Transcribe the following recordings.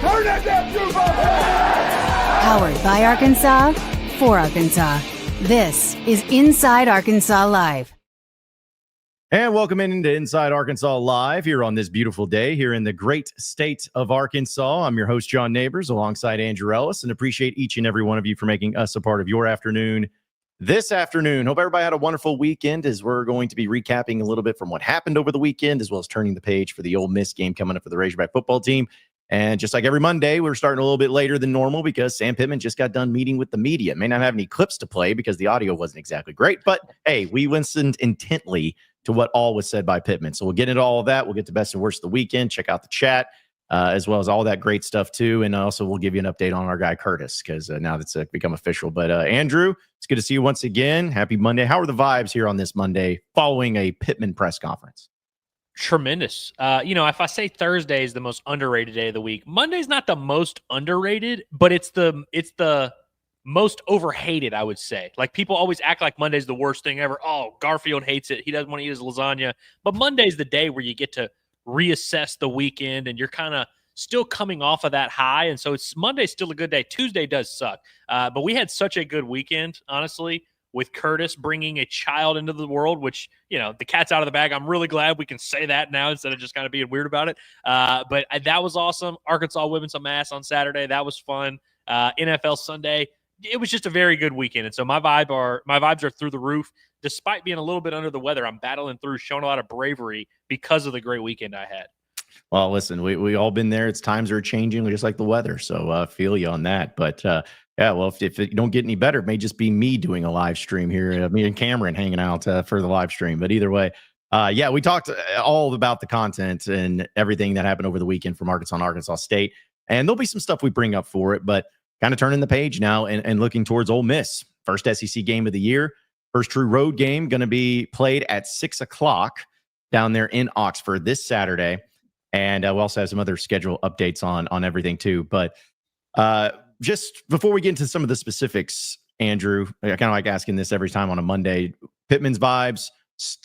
Turn that damn juice off! Powered by Arkansas, for Arkansas. This is Inside Arkansas Live. And welcome into Inside Arkansas Live here on this beautiful day here in the great state of Arkansas. I'm your host, John Neighbors, alongside Andrew Ellis, and appreciate each and every one of you for making us a part of your afternoon this afternoon. Hope everybody had a wonderful weekend, as we're going to be recapping a little bit from what happened over the weekend, as well as turning the page for the Ole Miss game coming up for the Razorback football team. And just like every Monday, we're starting a little bit later than normal because Sam Pittman just got done meeting with the media. May not have any clips to play because the audio wasn't exactly great, but hey, we listened intently to what all was said by Pitman. So we'll get into all of that. We'll get to best and worst of the weekend. Check out the chat, as well as all that great stuff too. And also we'll give you an update on our guy Curtis, because now that's become official. But Andrew, it's good to see you once again. Happy Monday. How are the vibes here on this Monday following a Pitman press conference? Tremendous. If I say Thursday is the most underrated day of the week, Monday's not the most underrated, but it's the most overhated, I would say. Like, people always act like Monday's the worst thing ever. Oh, Garfield hates it. He doesn't want to eat his lasagna. But Monday's the day where you get to reassess the weekend, and you're kind of still coming off of that high. And so Monday's still a good day. Tuesday does suck. But we had such a good weekend, honestly, with Curtis bringing a child into the world, which, the cat's out of the bag. I'm really glad we can say that now instead of just kind of being weird about it. But that was awesome. Arkansas whipping some ass on Saturday. That was fun. NFL Sunday. It was just a very good weekend. And so my vibes are through the roof. Despite being a little bit under the weather, I'm battling through, showing a lot of bravery because of the great weekend I had. Well, listen, we all been there. It's times are changing, just like the weather. So feel you on that. But yeah, well, if it don't get any better, it may just be me doing a live stream here, me and Cameron hanging out for the live stream. But either way, yeah, we talked all about the content and everything that happened over the weekend from Arkansas and Arkansas State. And there'll be some stuff we bring up for it, but kind of turning the page now and looking towards Ole Miss. First SEC game of the year. First true road game going to be played at 6 o'clock down there in Oxford this Saturday. And we also have some other schedule updates on everything too. But just before we get into some of the specifics, Andrew, I kind of like asking this every time on a Monday. Pittman's vibes,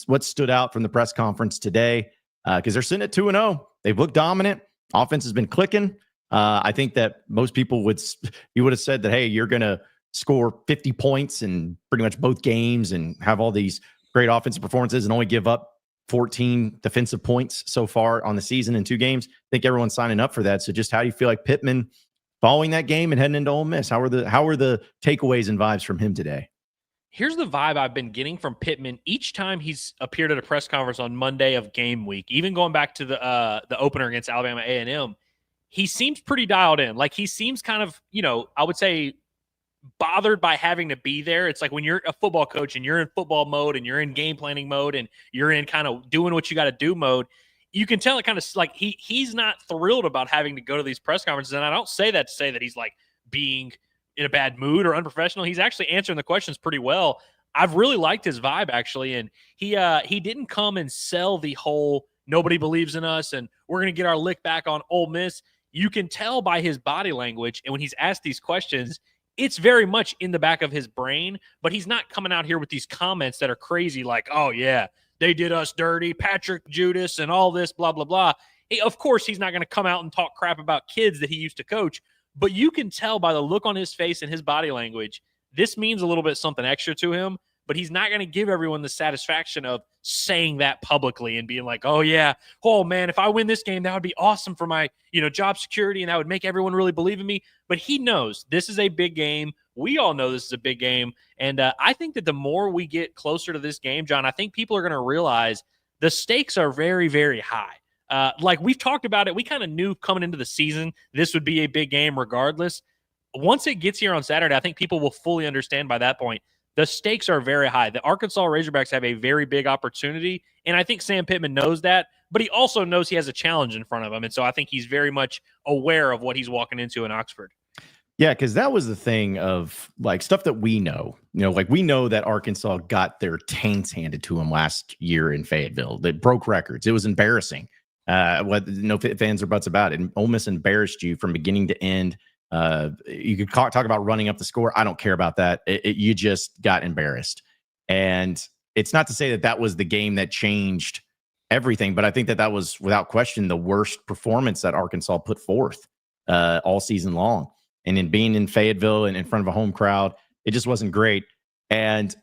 what stood out from the press conference today? Because they're sitting at 2-0. They've looked dominant. Offense has been clicking. I think that most people would have said that, hey, you're going to score 50 points in pretty much both games and have all these great offensive performances and only give up 14 defensive points so far on the season in 2 games. I think everyone's signing up for that. So just how do you feel like Pittman following that game and heading into Ole Miss? How are the takeaways and vibes from him today? Here's the vibe I've been getting from Pitman each time he's appeared at a press conference on Monday of game week, even going back to the opener against Alabama A&M. He seems pretty dialed in. Like, he seems kind of, I would say, bothered by having to be there. It's like when you're a football coach and you're in football mode and you're in game planning mode and you're in kind of doing what you got to do mode, you can tell it kind of like he's not thrilled about having to go to these press conferences. And I don't say that to say that he's like being in a bad mood or unprofessional. He's actually answering the questions pretty well. I've really liked his vibe, actually. And he didn't come and sell the whole nobody believes in us and we're going to get our lick back on Ole Miss. You can tell by his body language. And when he's asked these questions, it's very much in the back of his brain, but he's not coming out here with these comments that are crazy like, oh, yeah, they did us dirty, Patrick Judas and all this, blah, blah, blah. Of course, he's not going to come out and talk crap about kids that he used to coach, but you can tell by the look on his face and his body language, this means a little bit something extra to him, but he's not going to give everyone the satisfaction of saying that publicly and being like, oh, yeah, oh, man, if I win this game, that would be awesome for my, job security, and that would make everyone really believe in me. But he knows this is a big game. We all know this is a big game. And I think that the more we get closer to this game, John, I think people are going to realize the stakes are very, very high. Like we've talked about it, we kind of knew coming into the season this would be a big game regardless. Once it gets here on Saturday, I think people will fully understand by that point the stakes are very high. The Arkansas Razorbacks have a very big opportunity, and I think Sam Pittman knows that, but he also knows he has a challenge in front of him, and so I think he's very much aware of what he's walking into in Oxford. Yeah, because that was the thing of like stuff that we know. Like we know that Arkansas got their taints handed to them last year in Fayetteville. They broke records. It was embarrassing. No fans or buts about it. And Ole Miss embarrassed you from beginning to end. You could talk about running up the score. I don't care about that. You just got embarrassed. And it's not to say that was the game that changed everything, but I think that was without question the worst performance that Arkansas put forth all season long. And in being in Fayetteville and in front of a home crowd, it just wasn't great. And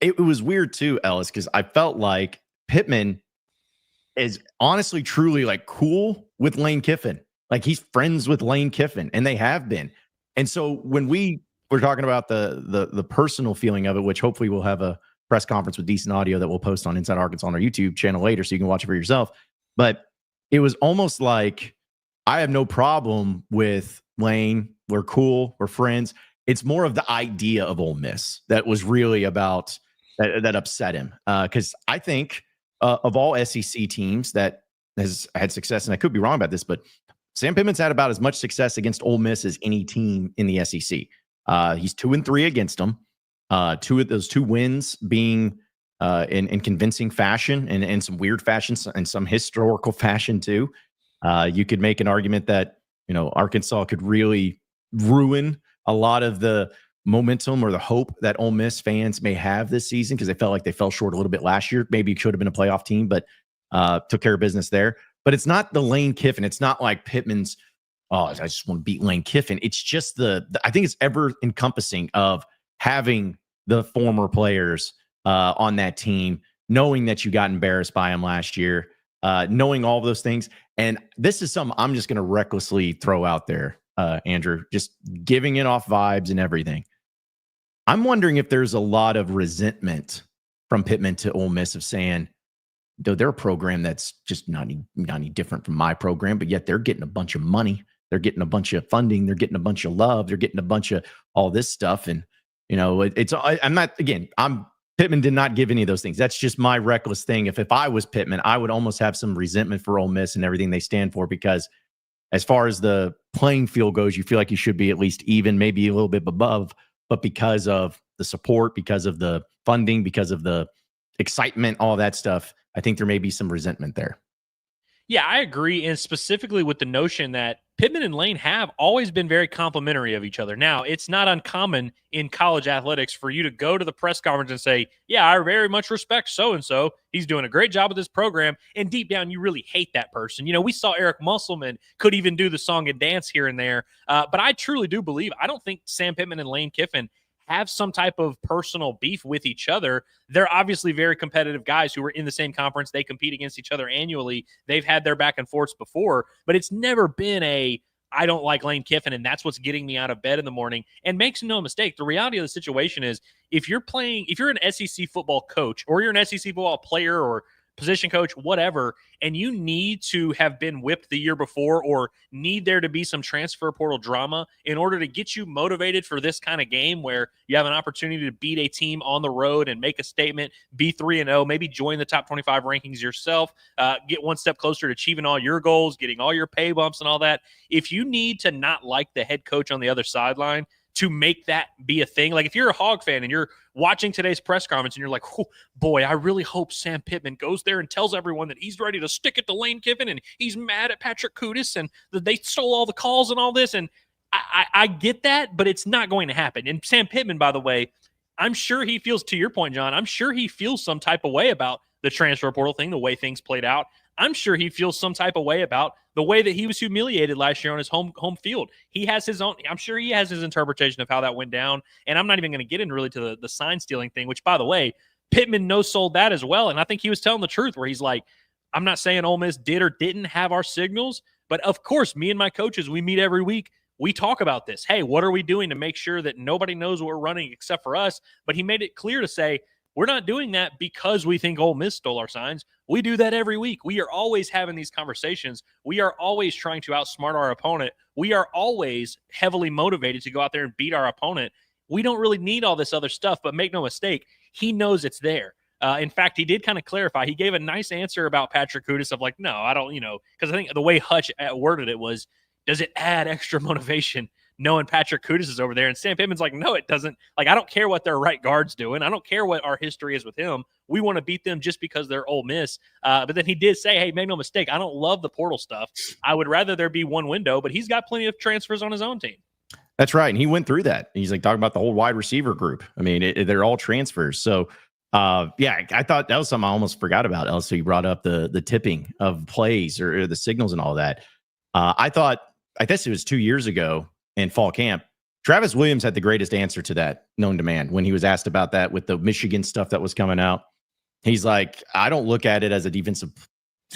it was weird too, Ellis, because I felt like Pitman is honestly, truly like cool with Lane Kiffin. Like he's friends with Lane Kiffin, and they have been. And so when we were talking about the personal feeling of it, which hopefully we'll have a press conference with decent audio that we'll post on Inside Arkansas on our YouTube channel later, so you can watch it for yourself. But it was almost like I have no problem with Lane. We're cool. We're friends. It's more of the idea of Ole Miss that was really about that upset him. Because I think of all SEC teams that has had success, and I could be wrong about this, but Sam Pittman's had about as much success against Ole Miss as any team in the SEC. He's 2-3 against them. Two of those 2 wins being in convincing fashion and in some weird fashion and some historical fashion too. You could make an argument that, Arkansas could really ruin a lot of the momentum or the hope that Ole Miss fans may have this season, because they felt like they fell short a little bit last year. Maybe it should have been a playoff team, but took care of business there. But it's not the Lane Kiffin. It's not like Pittman's, I just want to beat Lane Kiffin. It's just I think it's ever encompassing of having the former players on that team, knowing that you got embarrassed by him last year, knowing all of those things. And this is something I'm just going to recklessly throw out there, Andrew, just giving it off vibes and everything. I'm wondering if there's a lot of resentment from Pitman to Ole Miss of saying, though they're a program that's just not any different from my program, but yet they're getting a bunch of money. They're getting a bunch of funding. They're getting a bunch of love. They're getting a bunch of all this stuff. And, Pitman did not give any of those things. That's just my reckless thing. If I was Pitman, I would almost have some resentment for Ole Miss and everything they stand for, because as far as the playing field goes, you feel like you should be at least even, maybe a little bit above, but because of the support, because of the funding, because of the excitement, all that stuff, I think there may be some resentment there. Yeah, I agree. And specifically with the notion that Pitman and Lane have always been very complimentary of each other. Now, it's not uncommon in college athletics for you to go to the press conference and say, yeah, I very much respect so-and-so. He's doing a great job with this program. And deep down, you really hate that person. We saw Eric Musselman could even do the song and dance here and there. But I truly do believe, I don't think Sam Pittman and Lane Kiffin have some type of personal beef with each other. They're obviously very competitive guys who are in the same conference. They compete against each other annually. They've had their back and forths before, but it's never been I don't like Lane Kiffin, and that's what's getting me out of bed in the morning. And makes no mistake, the reality of the situation is if you're an SEC football coach, or you're an SEC football player or position coach, whatever, and you need to have been whipped the year before, or need there to be some transfer portal drama in order to get you motivated for this kind of game where you have an opportunity to beat a team on the road and make a statement, be 3-0, maybe join the top 25 rankings yourself, get one step closer to achieving all your goals, getting all your pay bumps and all that. If you need to not like the head coach on the other sideline to make that be a thing. Like if you're a Hog fan and you're watching today's press conference and you're like, oh, boy, I really hope Sam Pittman goes there and tells everyone that he's ready to stick it to Lane Kiffin and he's mad at Patrick Kudus and that they stole all the calls and all this. And I get that, but it's not going to happen. And Sam Pittman, by the way, I'm sure he feels, to your point, John, I'm sure he feels some type of way about the transfer portal thing, the way things played out. I'm sure he feels some type of way about the way that he was humiliated last year on his home field. He has his own, I'm sure he has his interpretation of how that went down. And I'm not even going to get into really to the sign stealing thing, which, by the way, Pitman no-sold that as well. And I think he was telling the truth where he's like, I'm not saying Ole Miss did or didn't have our signals, but of course, me and my coaches, we meet every week. We talk about this. Hey, what are we doing to make sure that nobody knows what we're running except for us? But he made it clear to say, we're not doing that because we think Ole Miss stole our signs. We do that every week. We are always having these conversations. We are always trying to outsmart our opponent. We are always heavily motivated to go out there and beat our opponent. We don't really need all this other stuff, but make no mistake, he knows it's there. In fact, he did kind of clarify. He gave a nice answer about Patrick Kudus of like, no, I don't, because I think the way Hutch worded it was, does it add extra motivation knowing Patrick Kudus is over there? And Sam Pittman's like, no, it doesn't. Like, I don't care what their right guard's doing. I don't care what our history is with him. We want to beat them just because they're Ole Miss. But then he did say, hey, make no mistake, I don't love the portal stuff. I would rather there be one window, but he's got plenty of transfers on his own team. That's right. And he went through that. He's like talking about the whole wide receiver group. I mean, they're all transfers. So, yeah, I thought that was something I almost forgot about. Also, you brought up the tipping of plays or the signals and all that. I thought I guess it was 2 years ago in fall camp, Travis Williams had the greatest answer to that known to man when he was asked about that with the Michigan stuff that was coming out. He's like, I don't look at it as a defensive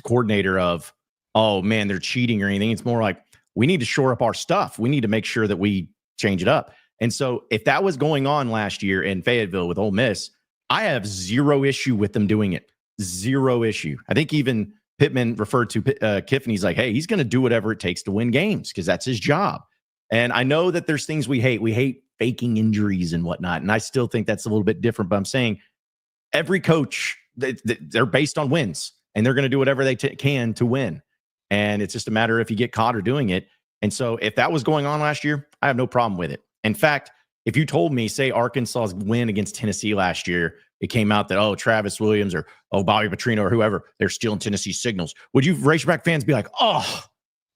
coordinator of, oh man, they're cheating or anything. It's more like, we need to shore up our stuff. We need to make sure that we change it up. And so if that was going on last year in Fayetteville with Ole Miss, I have zero issue with them doing it. Zero issue. I think even Pitman referred to Kiffin. He's like, hey, he's going to do whatever it takes to win games because that's his job. And I know that there's things we hate. We hate faking injuries and whatnot. And I still think that's a little bit different. But I'm saying every coach, they're based on wins. And they're going to do whatever they can to win. And it's just a matter if you get caught or doing it. And so if that was going on last year, I have no problem with it. In fact, if you told me, say, Arkansas's win against Tennessee last year, it came out that, oh, Travis Williams or, oh, Bobby Petrino or whoever, they're stealing Tennessee signals. Would you Razorback fans be like, oh,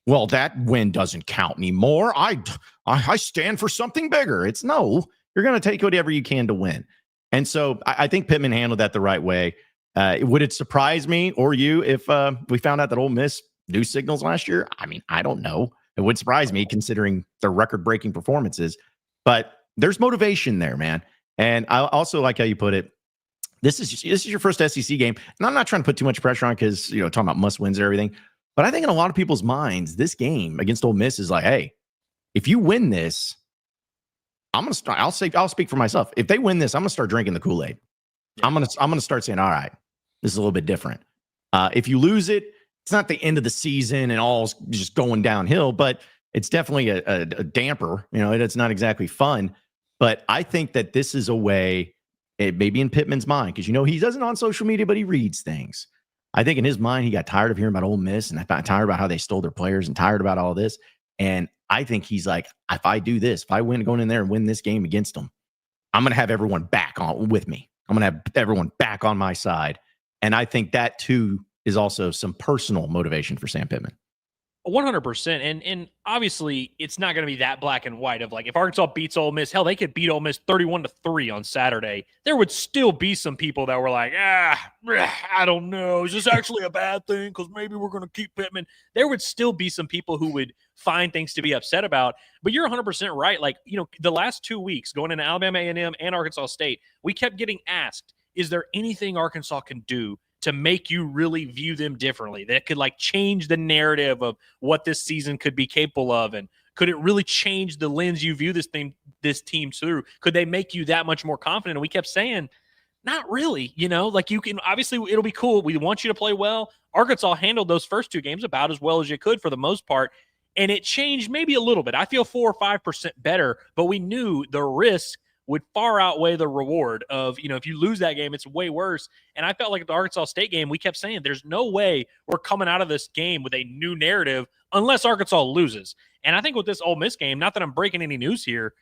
well, that win doesn't count anymore. I stand for something bigger. It's no, you're going to take whatever you can to win. And so I think Pitman handled that the right way. Would it surprise me or you if we found out that Ole Miss knew signals last year? I mean, I don't know. It would surprise me considering their record-breaking performances. But there's motivation there, man. And I also like how you put it. This is your first SEC game. And I'm not trying to put too much pressure on because, talking about must-wins and everything. But I think in a lot of people's minds, this game against Ole Miss is like, hey, if you win this, I'm going to start. I'll speak for myself. If they win this, I'm going to start drinking the Kool-Aid. Yeah. I'm going to start saying, all right, this is a little bit different. If you lose it, it's not the end of the season and all's just going downhill, but it's definitely a damper. It's not exactly fun. But I think that this is a way, maybe in Pittman's mind, because he doesn't on social media, but he reads things. I think in his mind, he got tired of hearing about Ole Miss and tired about how they stole their players and tired about all this. And I think he's like, if I do this, if I win going in there and win this game against them, I'm going to have everyone back on with me. I'm going to have everyone back on my side. And I think too is also some personal motivation for Sam Pittman. 100%. And obviously it's not going to be that black and white of like, if Arkansas beats Ole Miss, hell, they could beat Ole Miss 31-3 on Saturday. There would still be some people that were like, I don't know. Is this actually a bad thing? Because maybe we're going to keep Pittman. There would still be some people who would find things to be upset about. But you're 100% right. Like, the last 2 weeks going into Alabama A&M and Arkansas State, we kept getting asked, is there anything Arkansas can do to make you really view them differently that could change the narrative of what this season could be capable of? And could it really change the lens you view this team through? Could they make you that much more confident? And we kept saying, not really, you can, obviously it'll be cool. We want you to play well. Arkansas handled those first 2 games about as well as you could for the most part. And it changed maybe a little bit. I feel 4 or 5% better, but we knew the risk would far outweigh the reward of, if you lose that game, it's way worse. And I felt like at the Arkansas State game, we kept saying there's no way we're coming out of this game with a new narrative unless Arkansas loses. And I think with this Ole Miss game, not that I'm breaking any news here,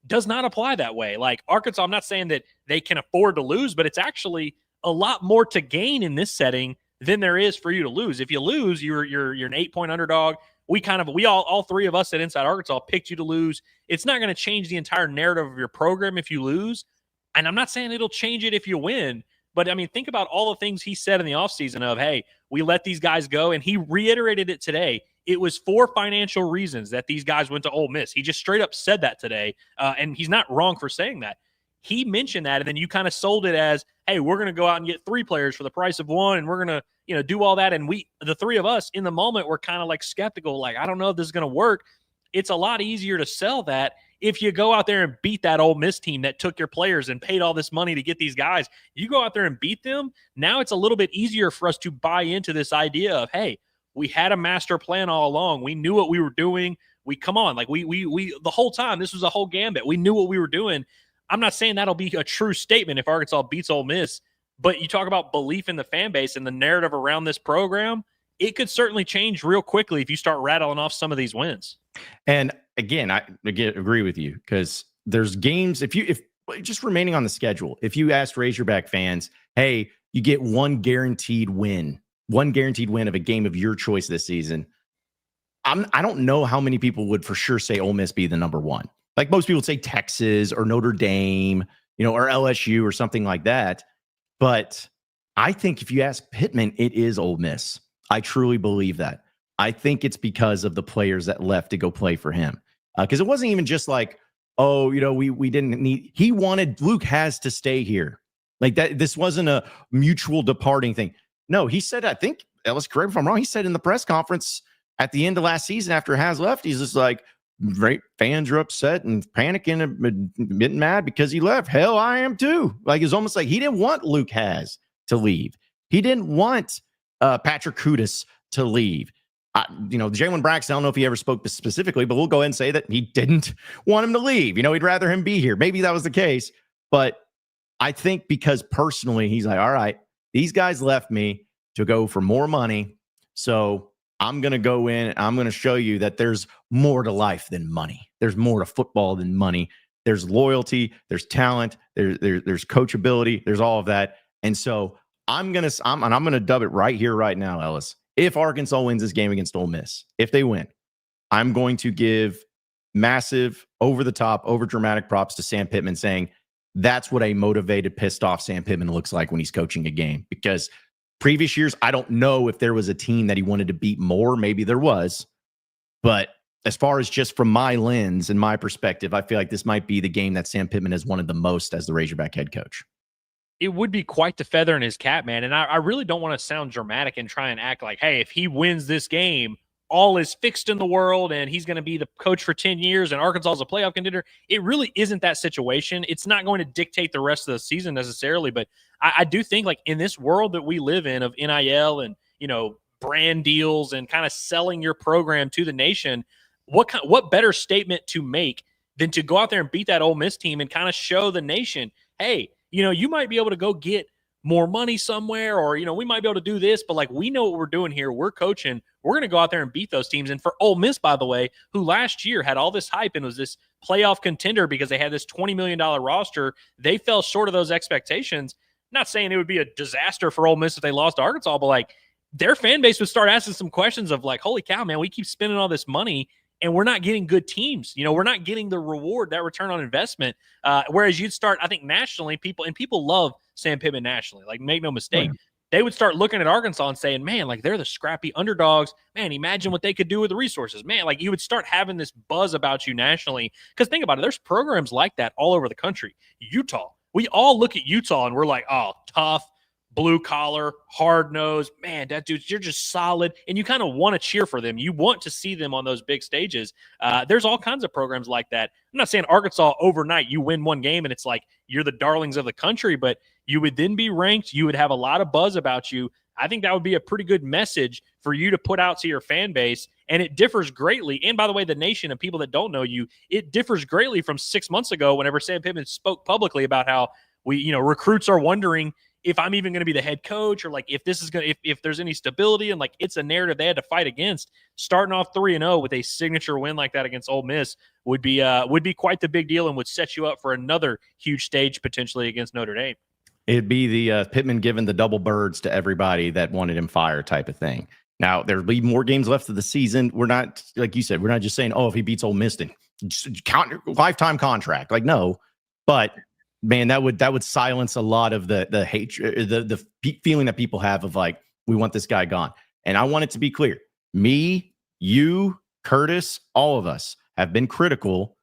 does not apply that way. Like Arkansas, I'm not saying that they can afford to lose, but it's actually a lot more to gain in this setting than there is for you to lose. If you lose, you're an 8-point underdog. We all 3 of us at Inside Arkansas picked you to lose. It's not going to change the entire narrative of your program if you lose. And I'm not saying it'll change it if you win. But, I mean, think about all the things he said in the offseason of, hey, we let these guys go. And he reiterated it today. It was for financial reasons that these guys went to Ole Miss. He just straight up said that today. And he's not wrong for saying that. He mentioned that, and then you kind of sold it as, hey, we're going to go out and get 3 players for the price of 1, and we're going to, do all that. And the 3 of us in the moment were kind of like skeptical, like, I don't know if this is going to work. It's a lot easier to sell that if you go out there and beat that Ole Miss team that took your players and paid all this money to get these guys. You go out there and beat them. Now it's a little bit easier for us to buy into this idea of, hey, we had a master plan all along. We knew what we were doing. We the whole time, this was a whole gambit. We knew what we were doing. I'm not saying that'll be a true statement if Arkansas beats Ole Miss, but you talk about belief in the fan base and the narrative around this program, it could certainly change real quickly if you start rattling off some of these wins. And again, I agree with you because there's games, if just remaining on the schedule, if you ask Razorback fans, hey, you get one guaranteed win of a game of your choice this season, I don't know how many people would for sure say Ole Miss be the number 1. Like most people would say Texas or Notre Dame, or LSU or something like that. But I think if you ask Pitman, it is Ole Miss. I truly believe that. I think it's because of the players that left to go play for him. Because it wasn't even just like, oh, we didn't need. He wanted Luke has to stay here. Like that. This wasn't a mutual departing thing. No, he said, I think, Ellis, correct me if I'm wrong, he said in the press conference at the end of last season after Has left, he's just like, great, fans are upset and panicking and getting mad because he left. Hell, I am too. Like, it's almost like he didn't want Luke Has to leave. He didn't want Patrick Kudus to leave. Jalen Braxton, I don't know if he ever spoke specifically, but we'll go ahead and say that he didn't want him to leave. He'd rather him be here. Maybe that was the case. But I think because personally, he's like, all right, these guys left me to go for more money. So I'm going to go in. I'm going to show you that there's more to life than money. There's more to football than money. There's loyalty. There's talent. There's coachability. There's all of that. And so I'm going to dub it right here, right now, Ellis. If Arkansas wins this game against Ole Miss, if they win, I'm going to give massive, over-the-top, over-dramatic props to Sam Pittman, saying that's what a motivated, pissed-off Sam Pittman looks like when he's coaching a game. Because previous years, I don't know if there was a team that he wanted to beat more. Maybe there was. But as far as just from my lens and my perspective, I feel like this might be the game that Sam Pittman has wanted the most as the Razorback head coach. It would be quite the feather in his cap, man. And I really don't want to sound dramatic and try and act like, hey, if he wins this game, all is fixed in the world and he's going to be the coach for 10 years and Arkansas is a playoff contender. It really isn't that situation. It's not going to dictate the rest of the season necessarily, but I do think, like, in this world that we live in of NIL and, brand deals and kind of selling your program to the nation, what better statement to make than to go out there and beat that Ole Miss team and kind of show the nation, hey, you might be able to go get more money somewhere, or, we might be able to do this, but like, we know what we're doing here. We're coaching. We're going to go out there and beat those teams. And for Ole Miss, by the way, who last year had all this hype and was this playoff contender because they had this $20 million roster, they fell short of those expectations. Not saying it would be a disaster for Ole Miss if they lost to Arkansas, but like, their fan base would start asking some questions of like, holy cow, man, we keep spending all this money and we're not getting good teams. We're not getting the reward, that return on investment. Whereas you'd start, I think, nationally, people love Sam Pittman nationally. Like, make no mistake. Right. They would start looking at Arkansas and saying, man, like, they're the scrappy underdogs. Man, imagine what they could do with the resources. Man, like, you would start having this buzz about you nationally. Because think about it, there's programs like that all over the country. Utah. We all look at Utah and we're like, oh, tough, blue collar, hard nosed, man, that dude, you're just solid. And you kind of want to cheer for them. You want to see them on those big stages. There's all kinds of programs like that. I'm not saying Arkansas overnight, you win one game and it's like you're the darlings of the country, but you would then be ranked. You would have a lot of buzz about you. I think that would be a pretty good message for you to put out to your fan base. And it differs greatly. And by the way, the nation and people that don't know you, it differs greatly from 6 months ago whenever Sam Pittman spoke publicly about how recruits are wondering if I'm even going to be the head coach, or like if this is going to, if there's any stability, and like it's a narrative they had to fight against. Starting off 3-0 with a signature win like that against Ole Miss would be quite the big deal and would set you up for another huge stage potentially against Notre Dame. It'd be the Pittman giving the double birds to everybody that wanted him fired type of thing. Now, there'll be more games left of the season. We're not, like you said, we're not just saying, oh, if he beats Ole Miss, then lifetime contract. Like, no, but man, that would silence a lot of the hatred, the feeling that people have of like, we want this guy gone. And I want it to be clear. Me, you, Curtis, all of us have been critical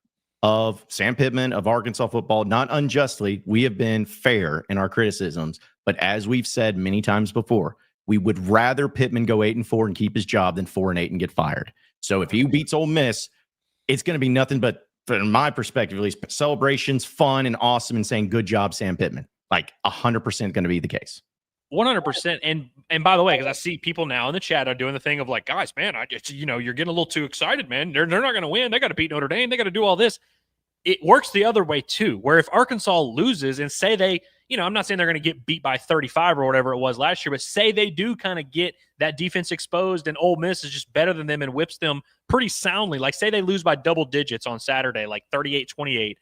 of Sam Pittman, of Arkansas football, not unjustly. We have been fair in our criticisms. But as we've said many times before, we would rather Pittman go 8-4 and keep his job than 4-8 and get fired. So if he beats Ole Miss, it's going to be nothing but, from my perspective, at least, celebrations, fun, and awesome, and saying, good job, Sam Pittman. Like 100% going to be the case. 100%. And by the way, because I see people now in the chat are doing the thing of like, guys, man, you're getting a little too excited, man. They're not going to win. They got to beat Notre Dame. They got to do all this. It works the other way too, where if Arkansas loses and say they, I'm not saying they're going to get beat by 35 or whatever it was last year, but say they do kind of get that defense exposed and Ole Miss is just better than them and whips them pretty soundly. Like, say they lose by double digits on Saturday, like 38-28.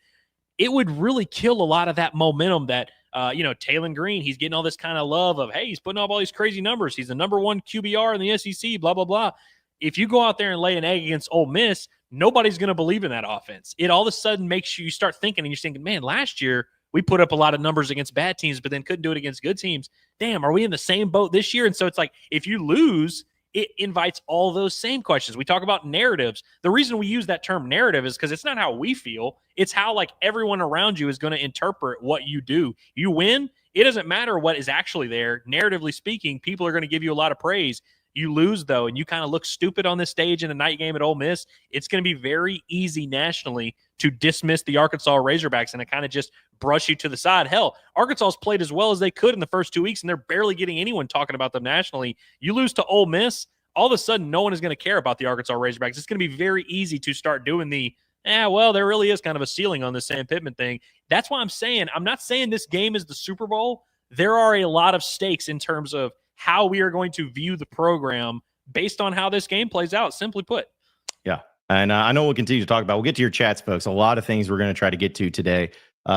It would really kill a lot of that momentum that, Taylon Green, he's getting all this kind of love of, hey, he's putting up all these crazy numbers. He's the number one QBR in the SEC, blah, blah, blah. If you go out there and lay an egg against Ole Miss, nobody's going to believe in that offense. It all of a sudden makes you start thinking, and you're thinking, man, last year we put up a lot of numbers against bad teams, but then couldn't do it against good teams. Damn, are we in the same boat this year? And so it's like, if you lose, it invites all those same questions. We talk about narratives. The reason we use that term narrative is because it's not how we feel. It's how like everyone around you is going to interpret what you do. You win, it doesn't matter what is actually there. Narratively speaking, people are going to give you a lot of praise. You lose, though, and you kind of look stupid on this stage in a night game at Ole Miss, it's going to be very easy nationally to dismiss the Arkansas Razorbacks and to kind of just brush you to the side. Hell, Arkansas's played as well as they could in the first 2 weeks, and they're barely getting anyone talking about them nationally. You lose to Ole Miss, all of a sudden no one is going to care about the Arkansas Razorbacks. It's going to be very easy to start doing well, there really is kind of a ceiling on this Sam Pittman thing. That's why I'm not saying this game is the Super Bowl. There are a lot of stakes in terms of how we are going to view the program based on how this game plays out, simply put. Yeah. And I know we'll continue to talk about, we'll get to your chats, folks. A lot of things we're going to try to get to today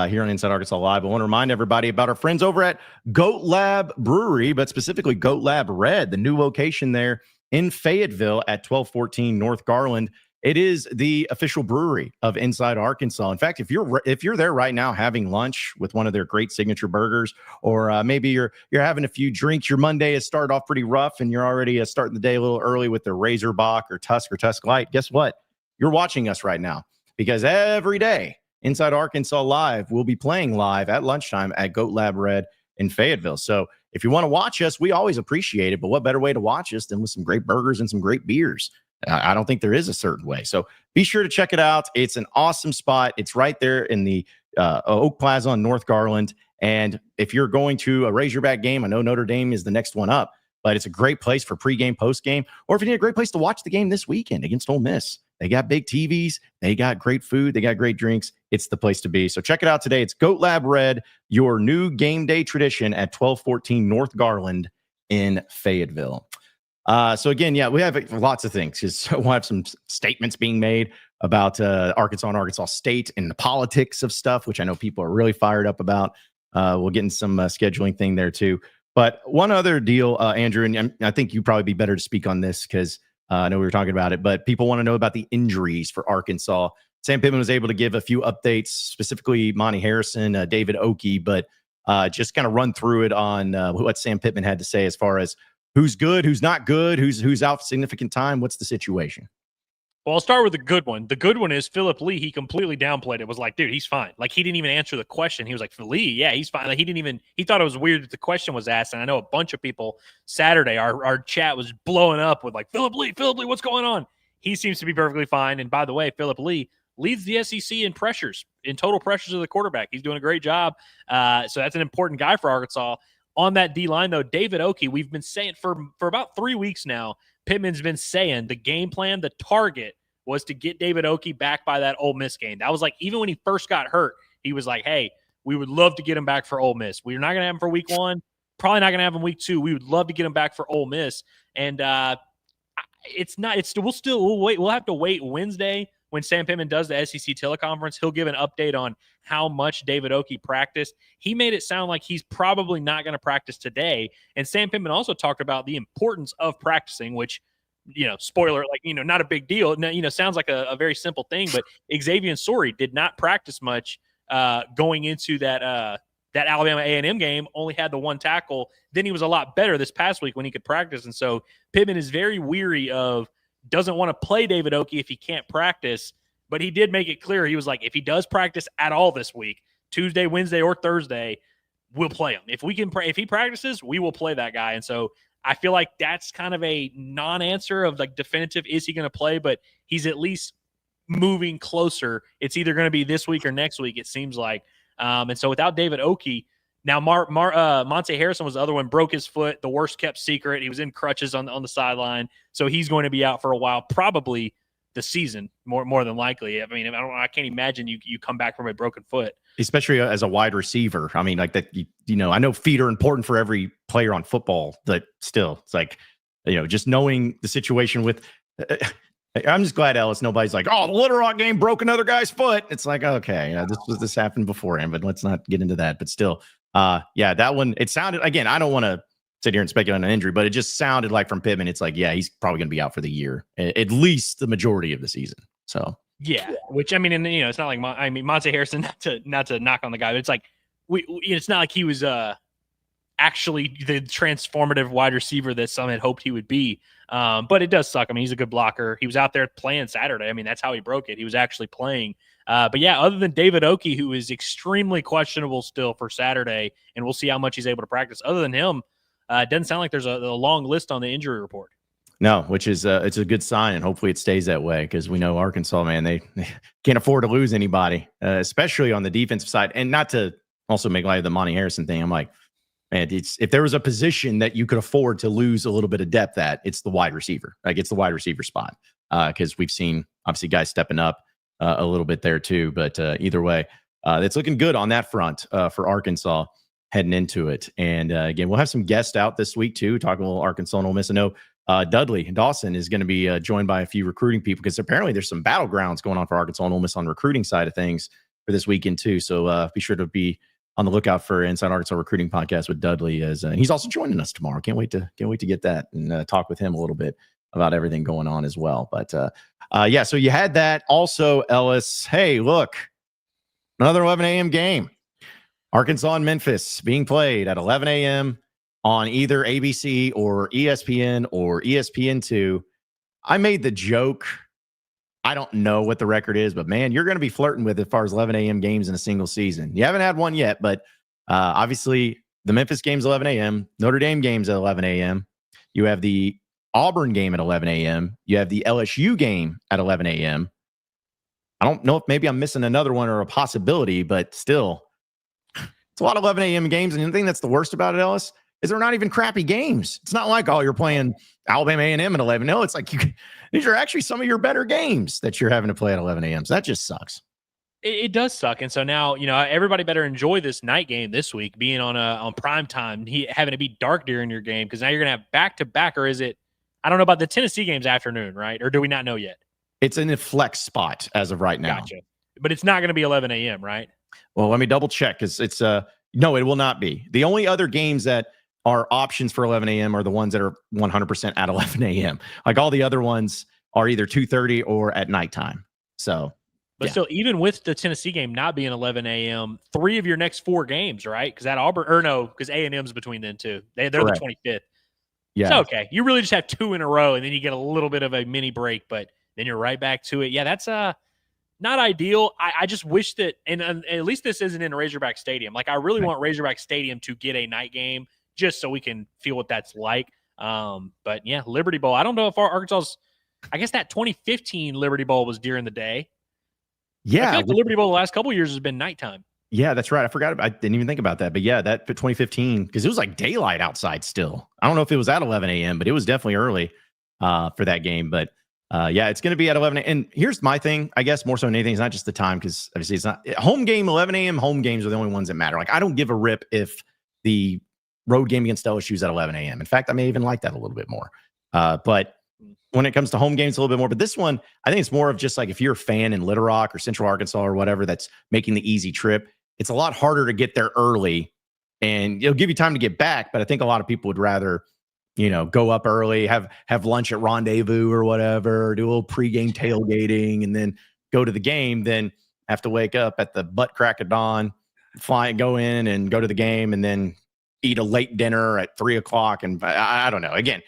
here on Inside Arkansas Live. I want to remind everybody about our friends over at Goat Lab Brewery, but specifically Goat Lab Red, the new location there in Fayetteville at 1214 North Garland. It is the official brewery of Inside Arkansas. In fact, if you're there right now having lunch with one of their great signature burgers, or maybe you're having a few drinks, your Monday has started off pretty rough, and you're already starting the day a little early with the Razorback or Tusk Light. Guess what? You're watching us right now, because every day Inside Arkansas Live will be playing live at lunchtime at Goat Lab Red in Fayetteville. So if you want to watch us, we always appreciate it. But what better way to watch us than with some great burgers and some great beers? I don't think there is a certain way. So be sure to check it out. It's an awesome spot. It's right there in the Oak Plaza on North Garland. And if you're going to a Razorback game, I know Notre Dame is the next one up, but it's a great place for pregame, postgame, or if you need a great place to watch the game this weekend against Ole Miss. They got big TVs. They got great food. They got great drinks. It's the place to be. So check it out today. It's Goat Lab Red, your new game day tradition at 1214 North Garland in Fayetteville. So again, yeah, we have lots of things, because we'll have some statements being made about Arkansas and Arkansas State and the politics of stuff, which I know people are really fired up about. We'll get in some scheduling thing there too. But one other deal, Andrew, and I think you'd probably be better to speak on this, because I know we were talking about it, but people want to know about the injuries for Arkansas. Sam Pittman was able to give a few updates, specifically Monty Harrison, David Oki, but just kind of run through it on what Sam Pittman had to say as far as who's good, who's not good, who's out for significant time. What's the situation? Well, I'll start with the good one. The good one is Philip Lee. He completely downplayed it. Was like, dude, he's fine. Like, he didn't even answer the question. He was like, Lee, yeah, he's fine. Like, he thought it was weird that the question was asked. And I know a bunch of people Saturday, our chat was blowing up with like, Philip Lee, what's going on? He seems to be perfectly fine. And by the way, Philip Lee leads the SEC in pressures, in total pressures of the quarterback. He's doing a great job. So that's an important guy for Arkansas. On that D-line, though, David Oki, we've been saying for about 3 weeks now, Pittman's been saying the game plan, the target was to get David Oki back by that Ole Miss game. That was like, even when he first got hurt, he was like, hey, we would love to get him back for Ole Miss. We're not going to have him for week 1, probably not going to have him week 2. We would love to get him back for Ole Miss. And we'll wait. We'll have to wait Wednesday when Sam Pittman does the SEC teleconference. He'll give an update on how much David Oki practiced. He made it sound like he's probably not going to practice today. And Sam Pittman also talked about the importance of practicing, which, spoiler, not a big deal. Sounds like a very simple thing, but Xavier Sori did not practice much going into that Alabama A&M game, only had the 1 tackle. Then he was a lot better this past week when he could practice. And so Pittman is very weary of, doesn't want to play David Oki if he can't practice, but he did make it clear. He was like, if he does practice at all this week, Tuesday, Wednesday, or Thursday, we'll play him. If he practices, we will play that guy. And so I feel like that's kind of a non-answer of like definitive, is he going to play? But he's at least moving closer. It's either going to be this week or next week, it seems like. And so without David Oki, now Monte Harrison was the other one, broke his foot, the worst kept secret. He was in crutches on the sideline. So he's going to be out for a while, probably the season, more than likely. I mean, I can't imagine you come back from a broken foot. Especially as a wide receiver. I mean, like that, I know feet are important for every player on football, but still, it's like, just knowing the situation with, I'm just glad, Ellis, nobody's like, oh, the Little Rock game broke another guy's foot. It's like, okay, this happened beforehand, but let's not get into that. But still, that one, it sounded, again, I don't want to sit here and speculate on an injury, but it just sounded like from Pittman, it's like, yeah, he's probably going to be out for the year, at least the majority of the season. So. Yeah, which I mean, and it's not like Monte Harrison. Not to knock on the guy, but it's like it's not like he was actually the transformative wide receiver that some had hoped he would be. But it does suck. I mean, he's a good blocker. He was out there playing Saturday. I mean, that's how he broke it. He was actually playing. But yeah, other than David Oki, who is extremely questionable still for Saturday, and we'll see how much he's able to practice. Other than him, it doesn't sound like there's a long list on the injury report. No, which is it's a good sign, and hopefully it stays that way because we know Arkansas, man, they can't afford to lose anybody, especially on the defensive side. And not to also make light of the Monty Harrison thing. I'm like, man, if there was a position that you could afford to lose a little bit of depth at, it's the wide receiver. Like it's the wide receiver spot because we've seen obviously guys stepping up a little bit there too. But either way, it's looking good on that front for Arkansas heading into it. And again, we'll have some guests out this week too, talking a little Arkansas and Ole Miss. I know Dudley Dawson is going to be joined by a few recruiting people because apparently there's some battlegrounds going on for Arkansas and Ole Miss on the recruiting side of things for this weekend too. So be sure to be on the lookout for Inside Arkansas Recruiting Podcast with Dudley. As he's also joining us tomorrow. Can't wait to get that and talk with him a little bit about everything going on as well. But yeah, so you had that also, Ellis. Hey, look, another 11 a.m. game. Arkansas and Memphis being played at 11 a.m. on either ABC or ESPN or ESPN2. I made the joke. I don't know what the record is, but man, you're going to be flirting with as far as 11 a.m. games in a single season. You haven't had one yet, but obviously the Memphis game's 11 a.m. Notre Dame game's at 11 a.m. You have the Auburn game at 11 a.m. You have the LSU game at 11 a.m. I don't know if maybe I'm missing another one or a possibility, but still, it's a lot of 11 a.m. games. And the thing that's the worst about it, Ellis, is they're not even crappy games. It's not like, oh, you're playing Alabama A&M at 11. No, it's like these are actually some of your better games that you're having to play at 11 a.m. So that just sucks. It does suck. And so now, everybody better enjoy this night game this week, being on prime time, having to be dark during your game, because now you're going to have back-to-back, or is it, I don't know about the Tennessee game's afternoon, right? Or do we not know yet? It's in a flex spot as of right now. Gotcha. But it's not going to be 11 a.m., right? Well, let me double check because it's no, it will not be. The only other games that are options for 11 a.m. are the ones that are 100% at 11 a.m. Like all the other ones are either 2:30 or at nighttime. So, but still, even with the Tennessee game not being 11 a.m., 3 of your next 4 games, right? Because that Auburn, or no, because A&M's between then too. They're Correct. The 25th. Yeah. So, okay. You really just have 2 in a row, and then you get a little bit of a mini break, but then you're right back to it. Yeah, that's not ideal. I just wish that, and at least this isn't in Razorback Stadium. Like, I really want Razorback Stadium to get a night game just so we can feel what that's like. But yeah, Liberty Bowl. I don't know if Arkansas's, I guess that 2015 Liberty Bowl was during the day. Yeah. I feel like the Liberty Bowl the last couple of years has been nighttime. Yeah, that's right. I didn't even think about that. But yeah, that 2015, because it was like daylight outside still. I don't know if it was at 11 a.m., but it was definitely early for that game. But yeah, it's going to be at 11. And here's my thing, I guess, more so than anything, it's not just the time, because obviously it's not home game, 11 a.m. Home games are the only ones that matter. Like, I don't give a rip if the road game against LSU is at 11 a.m. In fact, I may even like that a little bit more. But when it comes to home games, a little bit more. But this one, I think it's more of just like if you're a fan in Little Rock or Central Arkansas or whatever that's making the easy trip, it's a lot harder to get there early, and it'll give you time to get back. But I think a lot of people would rather, go up early, have lunch at Rendezvous or whatever, do a little pregame tailgating, and then go to the game, than have to wake up at the butt crack of dawn, go in and go to the game, and then eat a late dinner at 3:00. And I don't know. Again,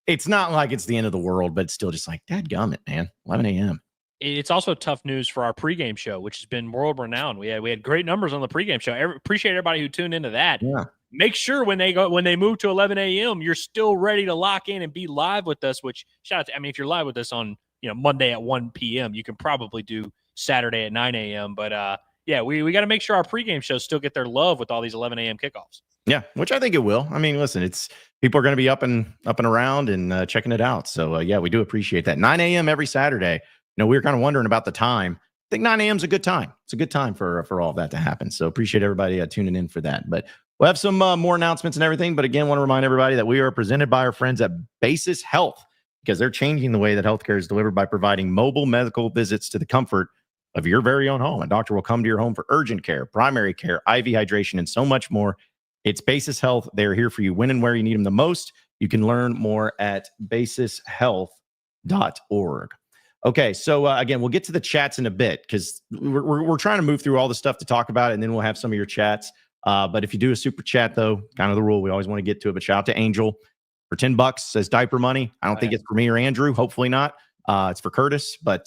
it's not like it's the end of the world, but it's still just like, dadgummit, man, 11 a.m. It's also tough news for our pregame show, which has been world renowned. We had great numbers on the pregame show. Appreciate everybody who tuned into that. Yeah. Make sure when they move to 11 a.m., you're still ready to lock in and be live with us. Which, shout out to, if you're live with us on Monday at 1 p.m., you can probably do Saturday at 9 a.m. But yeah, we got to make sure our pregame shows still get their love with all these 11 a.m. kickoffs. Yeah, which I think it will. Listen, it's people are going to be up and around and checking it out. So yeah, we do appreciate that. 9 a.m. every Saturday. We were kind of wondering about the time. I think 9 a.m. is a good time. It's a good time for all of that to happen. So appreciate everybody tuning in for that. But we'll have some more announcements and everything. But again, want to remind everybody that we are presented by our friends at Basis Health, because they're changing the way that healthcare is delivered by providing mobile medical visits to the comfort of your very own home. A doctor will come to your home for urgent care, primary care, IV hydration, and so much more. It's Basis Health. They're here for you when and where you need them the most. You can learn more at basishealth.org. Okay, so again, we'll get to the chats in a bit, because we're trying to move through all the stuff to talk about, and then we'll have some of your chats. But if you do a super chat, though, kind of the rule, we always want to get to it. But shout out to Angel. for $10 as diaper money. I don't think it's for me or Andrew. Hopefully not. It's for Curtis, but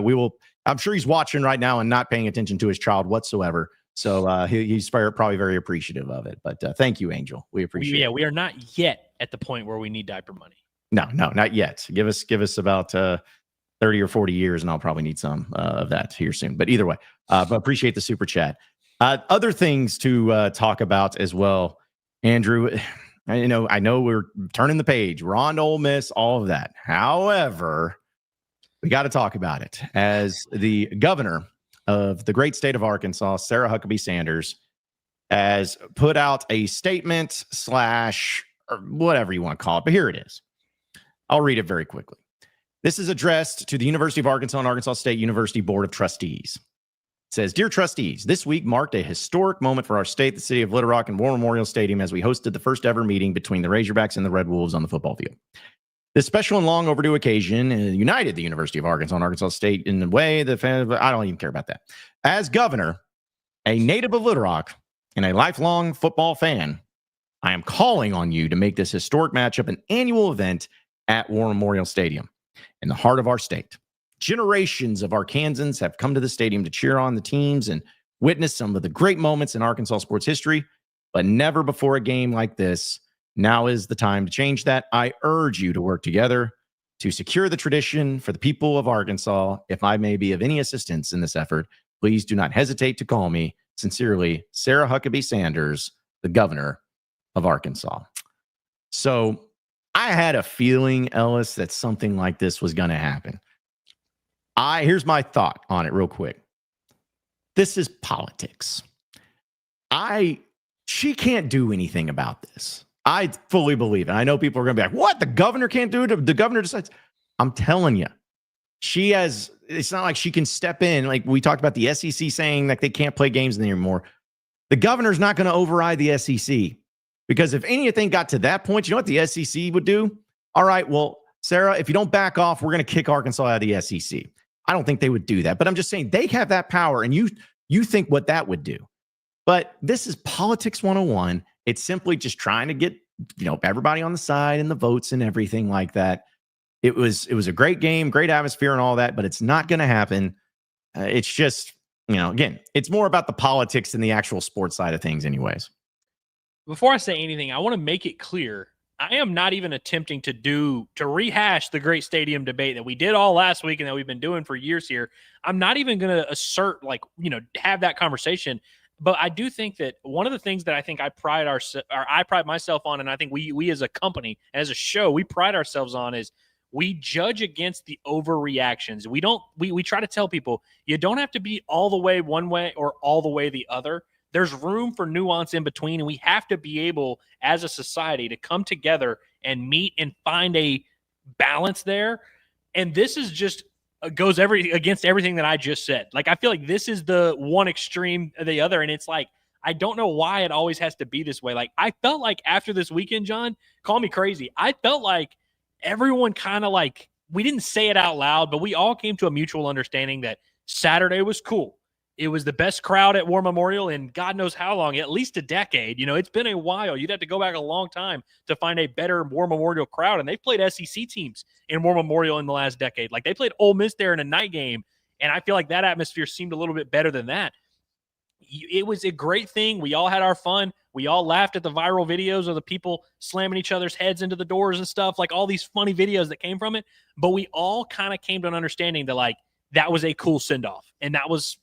we will. I'm sure he's watching right now and not paying attention to his child whatsoever. So he's probably very appreciative of it. But thank you, Angel. We appreciate it. Yeah, we are not yet at the point where we need diaper money. No, not yet. Give us about 30 or 40 years, and I'll probably need some of that here soon. But either way, but appreciate the super chat. Other things to talk about as well, Andrew. I know we're turning the page. We're on to Ole Miss, all of that. However, we got to talk about it. As the governor of the great state of Arkansas, Sarah Huckabee Sanders, has put out a statement / or whatever you want to call it. But here it is. I'll read it very quickly. This is addressed to the University of Arkansas and Arkansas State University Board of Trustees. It says, "Dear trustees, this week marked a historic moment for our state, the city of Little Rock, and War Memorial Stadium as we hosted the first ever meeting between the Razorbacks and the Red Wolves on the football field. This special and long overdue occasion united the University of Arkansas and Arkansas State in a way that I don't even care about that. As governor, a native of Little Rock, and a lifelong football fan, I am calling on you to make this historic matchup an annual event at War Memorial Stadium in the heart of our state. Generations of Arkansans have come to the stadium to cheer on the teams and witness some of the great moments in Arkansas sports history, but never before a game like this. Now is the time to change that. I urge you to work together to secure the tradition for the people of Arkansas. If I may be of any assistance in this effort, please do not hesitate to call me. Sincerely, Sarah Huckabee Sanders, the governor of Arkansas." So I had a feeling, Ellis, that something like this was going to happen. Here's my thought on it real quick. This is politics. She can't do anything about this. I fully believe it. I know people are going to be like, what? The governor can't do it? The governor decides. I'm telling you, it's not like she can step in. Like we talked about the SEC saying that they can't play games anymore. The governor's not going to override the SEC, because if anything got to that point, you know what the SEC would do? All right, well, Sarah, if you don't back off, we're going to kick Arkansas out of the SEC. I don't think they would do that, but I'm just saying they have that power, and you think what that would do. But this is politics 101. It's simply just trying to get, everybody on the side and the votes and everything like that. It was a great game, great atmosphere and all that, but it's not going to happen. It's just, again, it's more about the politics than the actual sports side of things anyways. Before I say anything, I want to make it clear. I am not even attempting to rehash the great stadium debate that we did all last week and that we've been doing for years here. I'm not even going to assert, have that conversation. But I do think that one of the things that I think I pride myself on, and I think we as a company, as a show, we pride ourselves on, is we judge against the overreactions. We try to tell people you don't have to be all the way one way or all the way the other. There's room for nuance in between, and we have to be able, as a society, to come together and meet and find a balance there. And this is just goes against everything that I just said. Like, I feel like this is the one extreme or the other, and it's like, I don't know why it always has to be this way. Like, I felt like after this weekend, John, call me crazy, I felt like everyone kind of like, we didn't say it out loud, but we all came to a mutual understanding that Saturday was cool. It was the best crowd at War Memorial in God knows how long, at least a decade. It's been a while. You'd have to go back a long time to find a better War Memorial crowd. And they've played SEC teams in War Memorial in the last decade. Like, they played Ole Miss there in a night game. And I feel like that atmosphere seemed a little bit better than that. It was a great thing. We all had our fun. We all laughed at the viral videos of the people slamming each other's heads into the doors and stuff, like all these funny videos that came from it. But we all kind of came to an understanding that, like, that was a cool send-off. And that was,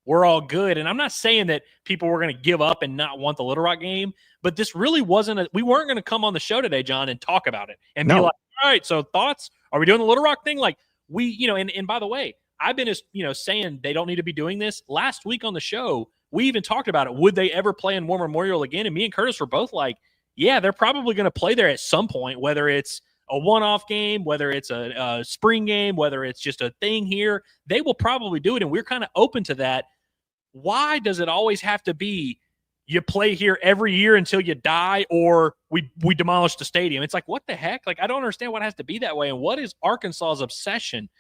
we're all good. And I'm not saying that people were going to give up and not want the Little Rock game, but this really wasn't we weren't going to come on the show today, John, and talk about it and be like, all right, so thoughts? Are we doing the Little Rock thing? Like, and by the way, I've been saying they don't need to be doing this. Last week on the show, we even talked about it. Would they ever play in War Memorial again? And me and Curtis were both like, yeah, they're probably going to play there at some point, whether it's a one-off game, whether it's a spring game, whether it's just a thing here, they will probably do it. And we're kind of open to that. Why does it always have to be you play here every year until you die, or we demolish the stadium? It's like, what the heck? Like, I don't understand what has to be that way. And what is Arkansas's obsession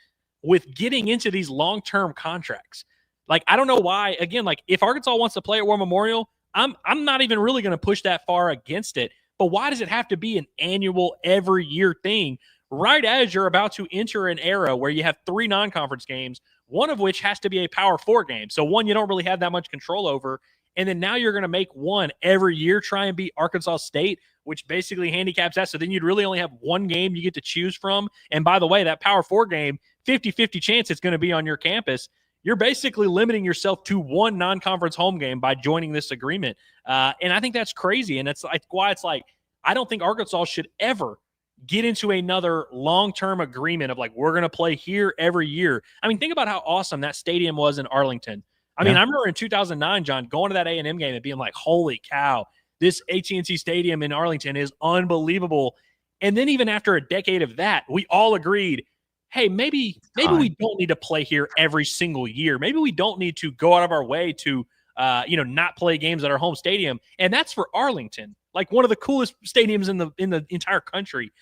with getting into these long-term contracts? Like, I don't know why. Again, like, if Arkansas wants to play at War Memorial, I'm not even really going to push that far against it. But why does it have to be an annual, every year thing? Right as you're about to enter an era where you have 3 non-conference games, one of which has to be a Power 4 game. So one you don't really have that much control over. And then now you're going to make one every year try and beat Arkansas State, which basically handicaps that. So then you'd really only have one game you get to choose from. And by the way, that Power 4 game, 50-50 chance it's going to be on your campus. You're basically limiting yourself to one non-conference home game by joining this agreement. And I think that's crazy. And it's like why it's like, I don't think Arkansas should ever get into another long-term agreement of like, we're going to play here every year. I mean, think about how awesome that stadium was in Arlington. I mean, I remember in 2009, John, going to that A&M game and being like, holy cow, this AT&T Stadium in Arlington is unbelievable. And then even after a decade of that, we all agreed, hey, maybe we don't need to play here every single year. Maybe we don't need to go out of our way to, not play games at our home stadium. And that's for Arlington, like one of the coolest stadiums in the entire country.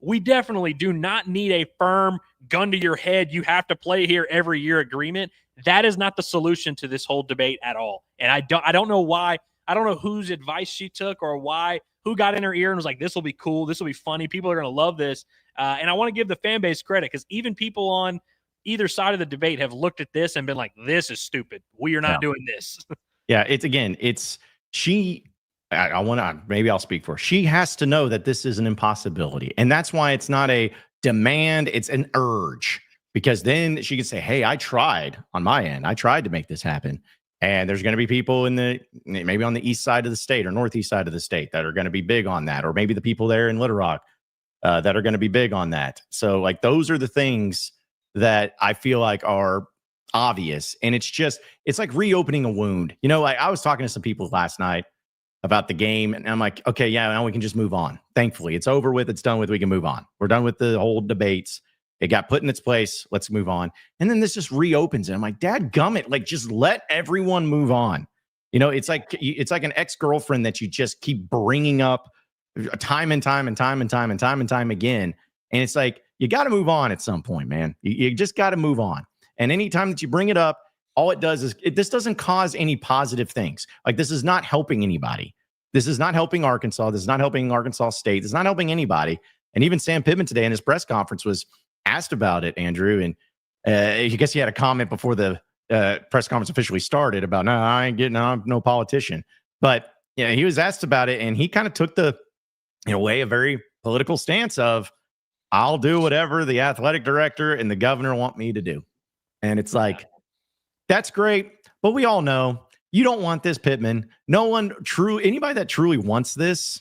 We definitely do not need a firm gun to your head, you have to play here every year agreement. That is not the solution to this whole debate at all. And I don't know why. I don't know whose advice she took or who got in her ear and was like, this will be cool. This will be funny. People are going to love this. And I want to give the fan base credit because even people on either side of the debate have looked at this and been like, this is stupid. We are not doing this. Yeah. I want to, maybe I'll speak for her. She has to know that this is an impossibility. And that's why it's not a demand. It's an urge, because then she can say, hey, I tried on my end. I tried to make this happen. And there's going to be people maybe on the east side of the state or northeast side of the state that are going to be big on that. Or maybe the people there in Little Rock that are going to be big on that. So like, those are the things that I feel like are obvious. And it's like reopening a wound. Like I was talking to some people last night about the game, and I'm like, okay, yeah, now we can just move on. Thankfully, it's over with. It's done with. We can move on. We're done with the whole debates. It got put in its place. Let's move on. And then this just reopens it. I'm like, dad gummit, like just let everyone move on. It's like an ex-girlfriend that you just keep bringing up time and time again. And it's like, you got to move on at some point, man. You just got to move on. And anytime that you bring it up, all it does is this doesn't cause any positive things. Like, this is not helping anybody. This is not helping Arkansas. This is not helping Arkansas State. This is not helping anybody. And even Sam Pittman today in his press conference was asked about it, Andrew. And I guess he had a comment before the press conference officially started about, no, I'm no politician. But yeah, he was asked about it, and he kind of took the, in a way, a very political stance of, I'll do whatever the athletic director and the governor want me to do. And it's like, that's great. But we all know you don't want this, Pitman. Anybody that truly wants this,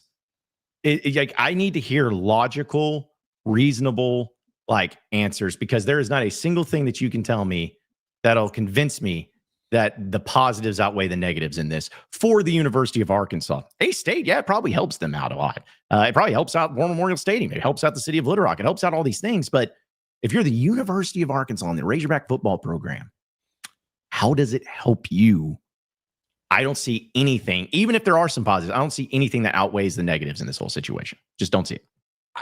like, I need to hear logical, reasonable, like, answers, because there is not a single thing that you can tell me that'll convince me that the positives outweigh the negatives in this for the University of Arkansas. A-State, yeah, it probably helps them out a lot. It probably helps out War Memorial Stadium. It helps out the city of Little Rock. It helps out all these things. But if you're the University of Arkansas and the Razorback football program, how does it help you? I don't see anything. Even if there are some positives, I don't see anything that outweighs the negatives in this whole situation. Just don't see it.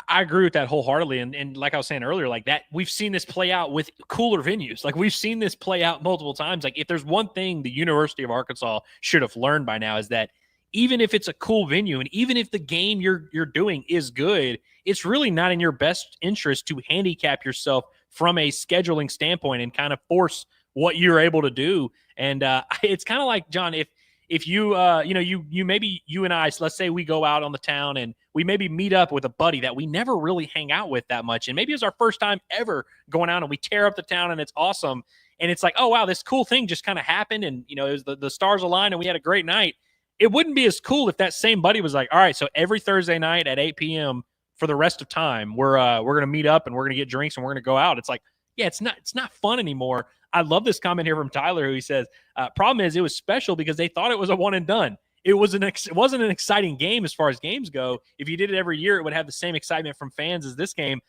I agree with that wholeheartedly. And like I was saying earlier, like that, we've seen this play out with cooler venues. Like, we've seen this play out multiple times. Like, if there's one thing the University of Arkansas should have learned by now, is that even if it's a cool venue and even if the game you're doing is good, it's really not in your best interest to handicap yourself from a scheduling standpoint and kind of force what you're able to do. And it's kind of like, John, if you maybe you and I, so let's say we go out on the town and we maybe meet up with a buddy that we never really hang out with that much. And maybe it's our first time ever going out, and we tear up the town and it's awesome. And it's like, oh, wow, this cool thing just kind of happened. And, it was the stars aligned and we had a great night. It wouldn't be as cool if that same buddy was like, all right, so every Thursday night at 8 p.m. for the rest of time, we're going to meet up and we're going to get drinks and we're going to go out. It's like, yeah, it's not fun anymore. I love this comment here from Tyler, who he says, problem is it was special because they thought it was a one and done. It wasn't an exciting game as far as games go. If you did it every year, it would have the same excitement from fans as this game.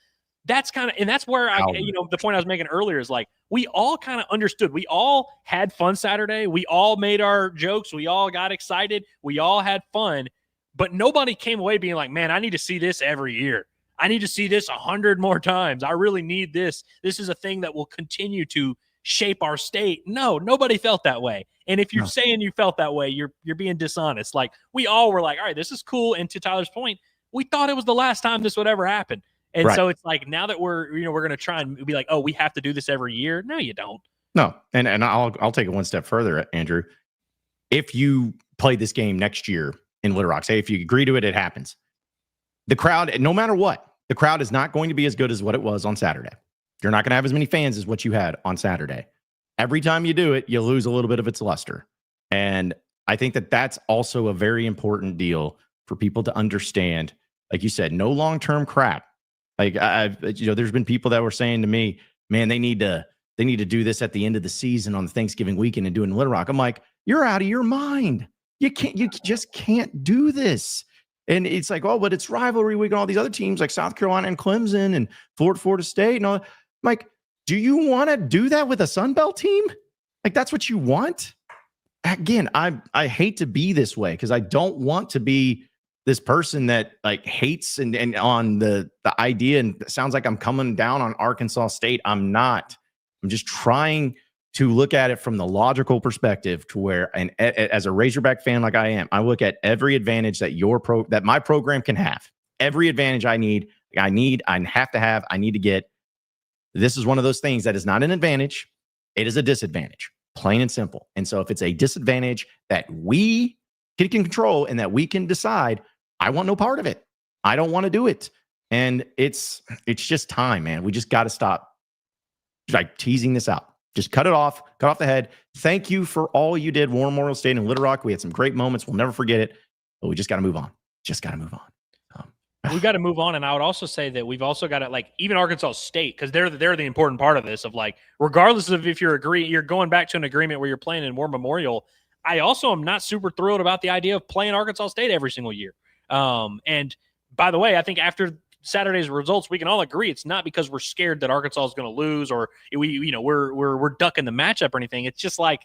That's where the point I was making earlier is like, we all kind of understood. We all had fun Saturday. We all made our jokes. We all got excited. We all had fun, but nobody came away being like, man, I need to see this every year. I need to see this 100 more times. I really need this. This is a thing that will continue to shape our state. No, nobody felt that way. And if you're saying you felt that way, you're being dishonest. Like, we all were like, all right, this is cool. And to Tyler's point, we thought it was the last time this would ever happen. And Right. so it's like, now that we're going to try and be like, oh, we have to do this every year. No, you don't. No. And I'll take it one step further, Andrew. If you play this game next year in Little Rock, say if you agree to it, it happens. The crowd, no matter what, the crowd is not going to be as good as what it was on Saturday. You're not going to have as many fans as what you had on Saturday. Every time you do it, you lose a little bit of its luster. And I think that that's also a very important deal for people to understand. Like you said, no long-term crap. Like there's been people that were saying to me, man, they need to do this at the end of the season on Thanksgiving weekend and do it in Little Rock. I'm like, you're out of your mind. You just can't do this. And it's like, oh, but it's rivalry week and all these other teams like South Carolina and Clemson and Florida State and all. I'm like, do you want to do that with a Sun Belt team? Like, that's what you want? Again, I hate to be this way because I don't want to be this person that like hates and on the idea, and it sounds like I'm coming down on Arkansas State. I'm not. I'm just trying to look at it from the logical perspective to where, and as a Razorback fan like I am, I look at every advantage that that my program can have. Every advantage I need to get. This is one of those things that is not an advantage. It is a disadvantage, plain and simple. And so if it's a disadvantage that we can control and that we can decide, I want no part of it. I don't want to do it. And it's just time, man. We just got to stop like teasing this out. Just cut off the head. Thank you for all you did, War Memorial State and Little Rock. We had some great moments. We'll never forget it, but we just got to move on. We got to move on. And I would also say that we've also got to, like, even Arkansas State, because they're the important part of this, of like, regardless of if you're going back to an agreement where you're playing in War Memorial. I also am not super thrilled about the idea of playing Arkansas State every single year. And by the way, I think after Saturday's results, we can all agree it's not because we're scared that Arkansas is going to lose or we're ducking the matchup or anything. It's just like,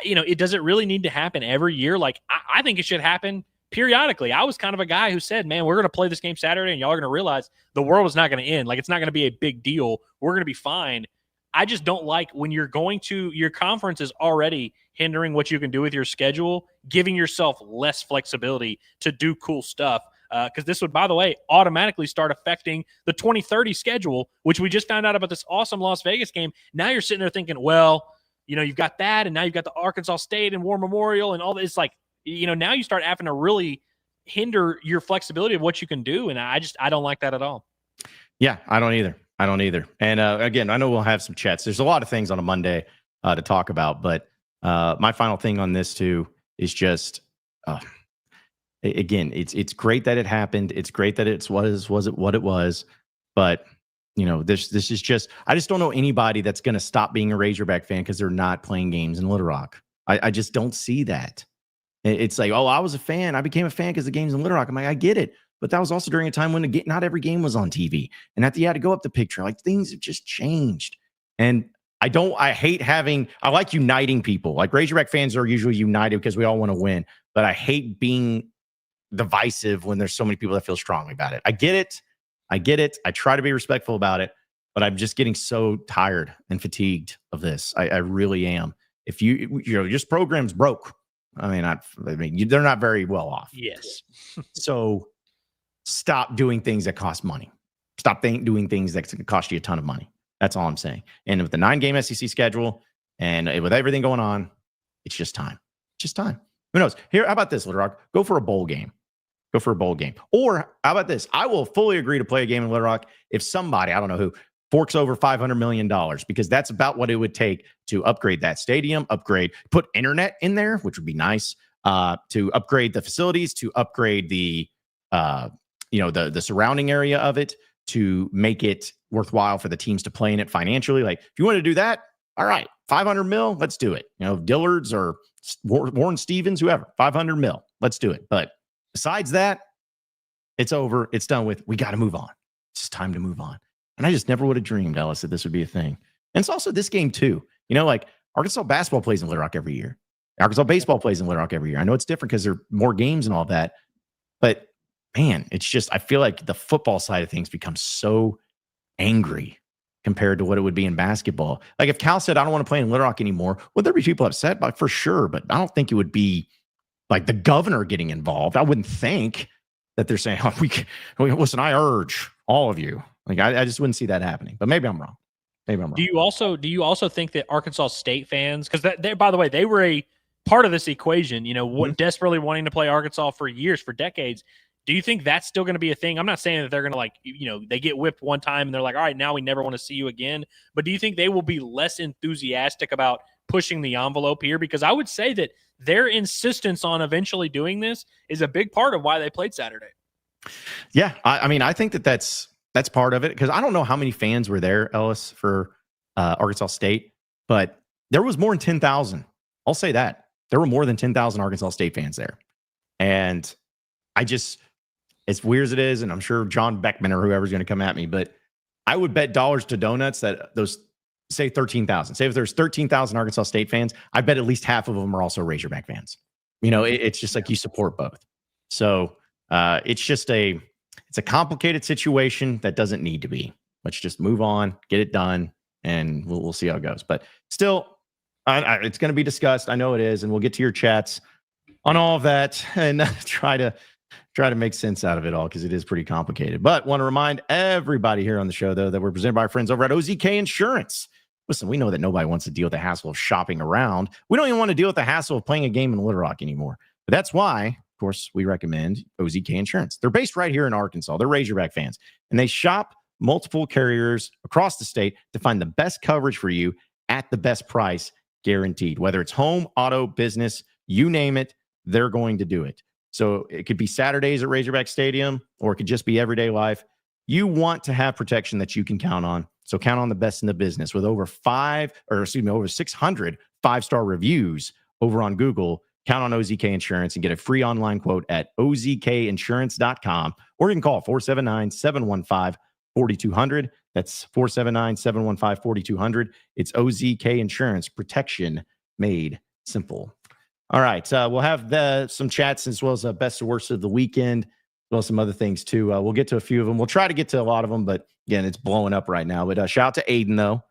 it doesn't really need to happen every year. Like, I think it should happen periodically. I was kind of a guy who said, man, we're going to play this game Saturday and y'all are going to realize the world is not going to end. Like, it's not going to be a big deal. We're going to be fine. I just don't like when you're going to your conference is already hindering what you can do with your schedule, giving yourself less flexibility to do cool stuff. Because this would, by the way, automatically start affecting the 2030 schedule, which we just found out about this awesome Las Vegas game. Now you're sitting there thinking, well, you've got that, and now you've got the Arkansas State and War Memorial and all this. It's like, now you start having to really hinder your flexibility of what you can do. And I don't like that at all. Yeah, I don't either. And again, I know we'll have some chats. There's a lot of things on a Monday to talk about, but my final thing on this too is just, again, it's great that it happened. It's great that it was, but this is just, I just don't know anybody that's going to stop being a Razorback fan because they're not playing games in Little Rock. I just don't see that. It's like, oh, I was a fan. I became a fan because the game's in Little Rock. I'm like, I get it. But that was also during a time when not every game was on TV. And after you had to go up the picture, like, things have just changed. And I like uniting people. Like, Razorback fans are usually united because we all want to win. But I hate being divisive when there's so many people that feel strongly about it. I get it. I try to be respectful about it. But I'm just getting so tired and fatigued of this. I really am. If just program's broke. I mean, they're not very well off. Yes. So stop doing things that cost money. Stop doing things that cost you a ton of money. That's all I'm saying. And with the 9-game SEC schedule and with everything going on, it's just time. Who knows? Here, how about this, Little Rock? Go for a bowl game. Or how about this? I will fully agree to play a game in Little Rock if somebody, I don't know who, forks over $500 million, because that's about what it would take to upgrade that stadium, put internet in there, which would be nice, to upgrade the facilities, to upgrade the surrounding area of it, to make it worthwhile for the teams to play in it financially. Like, if you want to do that, all right, 500 mil, let's do it. Dillard's or Warren Stevens, whoever, 500 mil, let's do it. But besides that, it's over. It's done with. We got to move on. It's just time to move on. And I just never would have dreamed, Ellis, that this would be a thing. And it's also this game too. Like, Arkansas basketball plays in Little Rock every year. Arkansas baseball plays in Little Rock every year. I know it's different because there are more games and all that. But, man, it's just, I feel like the football side of things becomes so angry compared to what it would be in basketball. Like, if Cal said, I don't want to play in Little Rock anymore, would there be people upset? For sure. But I don't think it would be like the governor getting involved. I wouldn't think. that they're saying, listen, I urge all of you. Like, I just wouldn't see that happening, but maybe I'm wrong. Do you also think that Arkansas State fans, because they, by the way, they were a part of this equation, desperately wanting to play Arkansas for years, for decades. Do you think that's still going to be a thing? I'm not saying that they're going to they get whipped one time and they're like, all right, now we never want to see you again. But do you think they will be less enthusiastic about pushing the envelope here? Because I would say that their insistence on eventually doing this is a big part of why they played Saturday. Yeah. I mean, I think that's part of it, because I don't know how many fans were there, Ellis, for Arkansas State, but there was more than 10,000. I'll say that. There were more than 10,000 Arkansas State fans there. And as weird as it is, and I'm sure John Beckman or whoever's going to come at me, but I would bet dollars to donuts that those, say 13,000. Say if there's 13,000 Arkansas State fans, I bet at least half of them are also Razorback fans. It's just like you support both. So it's a complicated situation that doesn't need to be. Let's just move on, get it done, and we'll see how it goes. But still, it's going to be discussed. I know it is, and we'll get to your chats on all of that and try to make sense out of it all, because it is pretty complicated. But want to remind everybody here on the show, though, that we're presented by our friends over at OZK Insurance. Listen, we know that nobody wants to deal with the hassle of shopping around. We don't even want to deal with the hassle of playing a game in Little Rock anymore. But that's why, of course, we recommend OZK Insurance. They're based right here in Arkansas. They're Razorback fans, and they shop multiple carriers across the state to find the best coverage for you at the best price, guaranteed. Whether it's home, auto, business, you name it, they're going to do it. So it could be Saturdays at Razorback Stadium, or it could just be everyday life. You want to have protection that you can count on. So count on the best in the business. With over 600 5-star reviews over on Google, count on OZK Insurance and get a free online quote at ozkinsurance.com, or you can call 479-715-4200. That's 479-715-4200. It's OZK Insurance, protection made simple. All right. We'll have some chats as well as best or worst of the weekend, as well as some other things too. We'll get to a few of them. We'll try to get to a lot of them, but again, it's blowing up right now. But shout out to Aiden, though,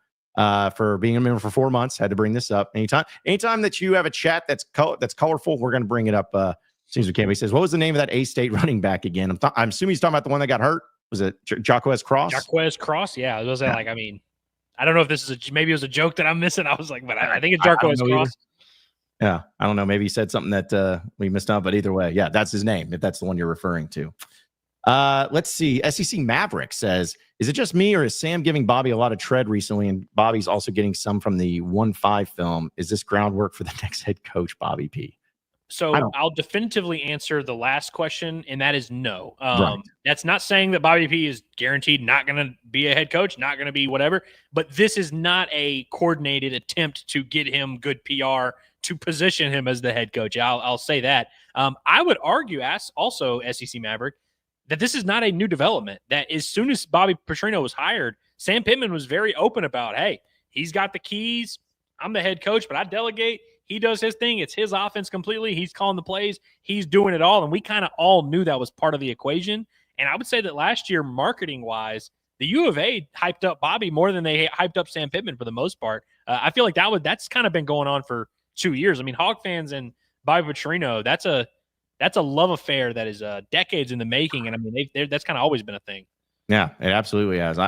for being a member for 4 months. Had to bring this up. Anytime that you have a chat that's colorful, we're going to bring it up as soon as we can. He says, what was the name of that A-State running back again? I'm assuming he's talking about the one that got hurt. Was it Jaquez Cross? Jaquez Cross, yeah. I was like, I mean, I don't know if this is maybe it was a joke that I'm missing. I was like, but I think it's Jaquez Cross. Yeah, I don't know. Maybe he said something that we missed out, but either way, yeah, that's his name, if that's the one you're referring to. Let's see. SEC Maverick says, is it just me, or is Sam giving Bobby a lot of tread recently, and Bobby's also getting some from the 1-5 film? Is this groundwork for the next head coach, Bobby P? So I'll definitively answer the last question, and that is no. Right. That's not saying that Bobby P is guaranteed not going to be a head coach, not going to be whatever, but this is not a coordinated attempt to get him good PR to position him as the head coach. I'll say that. I would argue, also SEC Maverick, that this is not a new development. That as soon as Bobby Petrino was hired, Sam Pittman was very open about, hey, he's got the keys. I'm the head coach, but I delegate. He does his thing. It's his offense completely. He's calling the plays. He's doing it all. And we kind of all knew that was part of the equation. And I would say that last year, marketing-wise, the U of A hyped up Bobby more than they hyped up Sam Pittman for the most part. I feel like that's kind of been going on for 2 years. I mean, Hog fans and Bobby Petrino, that's a love affair that is decades in the making. And I mean, that's kind of always been a thing. Yeah, it absolutely has.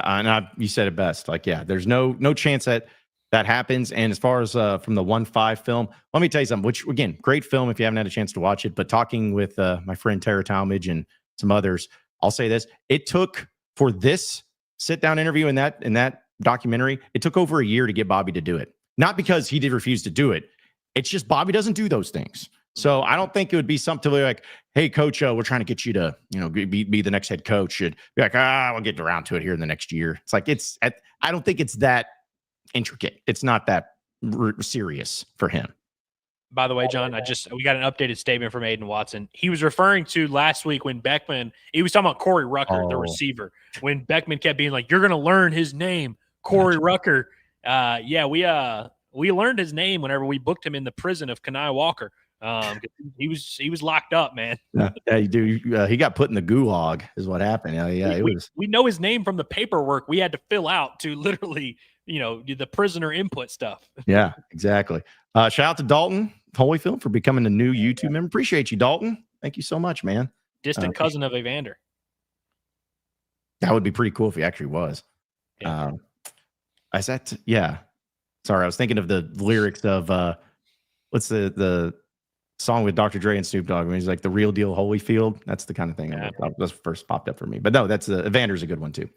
You said it best. Like, yeah, there's no chance that happens. And as far as from the 1-5 film, let me tell you something, which, again, great film if you haven't had a chance to watch it. But talking with my friend Tara Talmadge and some others, I'll say this. It took, for this sit-down interview in that documentary, it took over a year to get Bobby to do it. Not because he did refuse to do it. It's just Bobby doesn't do those things. So I don't think it would be something like, hey, coach, we're trying to get you to, be the next head coach. And be like, we'll get around to it here in the next year. It's like, I don't think it's that intricate. It's not that serious for him. By the way, John, we got an updated statement from Aiden Watson. He was referring to last week when Beckman, he was talking about Corey Rucker, the receiver, when Beckman kept being like, you're going to learn his name, Corey Rucker. We learned his name whenever we booked him in the prison of Kenai Walker. He was locked up, man. Yeah, dude. He got put in the gulag is what happened. We know his name from the paperwork we had to fill out to literally, do the prisoner input stuff. Yeah, exactly. Shout out to Dalton Holyfield for becoming a new YouTube member. Appreciate you, Dalton. Thank you so much, man. distant cousin of Evander. That would be pretty cool if he actually was. Yeah. Yeah. Sorry, I was thinking of the lyrics of what's the song with Dr. Dre and Snoop Dogg when he's like the real deal Holyfield. That's the kind of thing that's first popped up for me. But no, that's Evander's a good one too.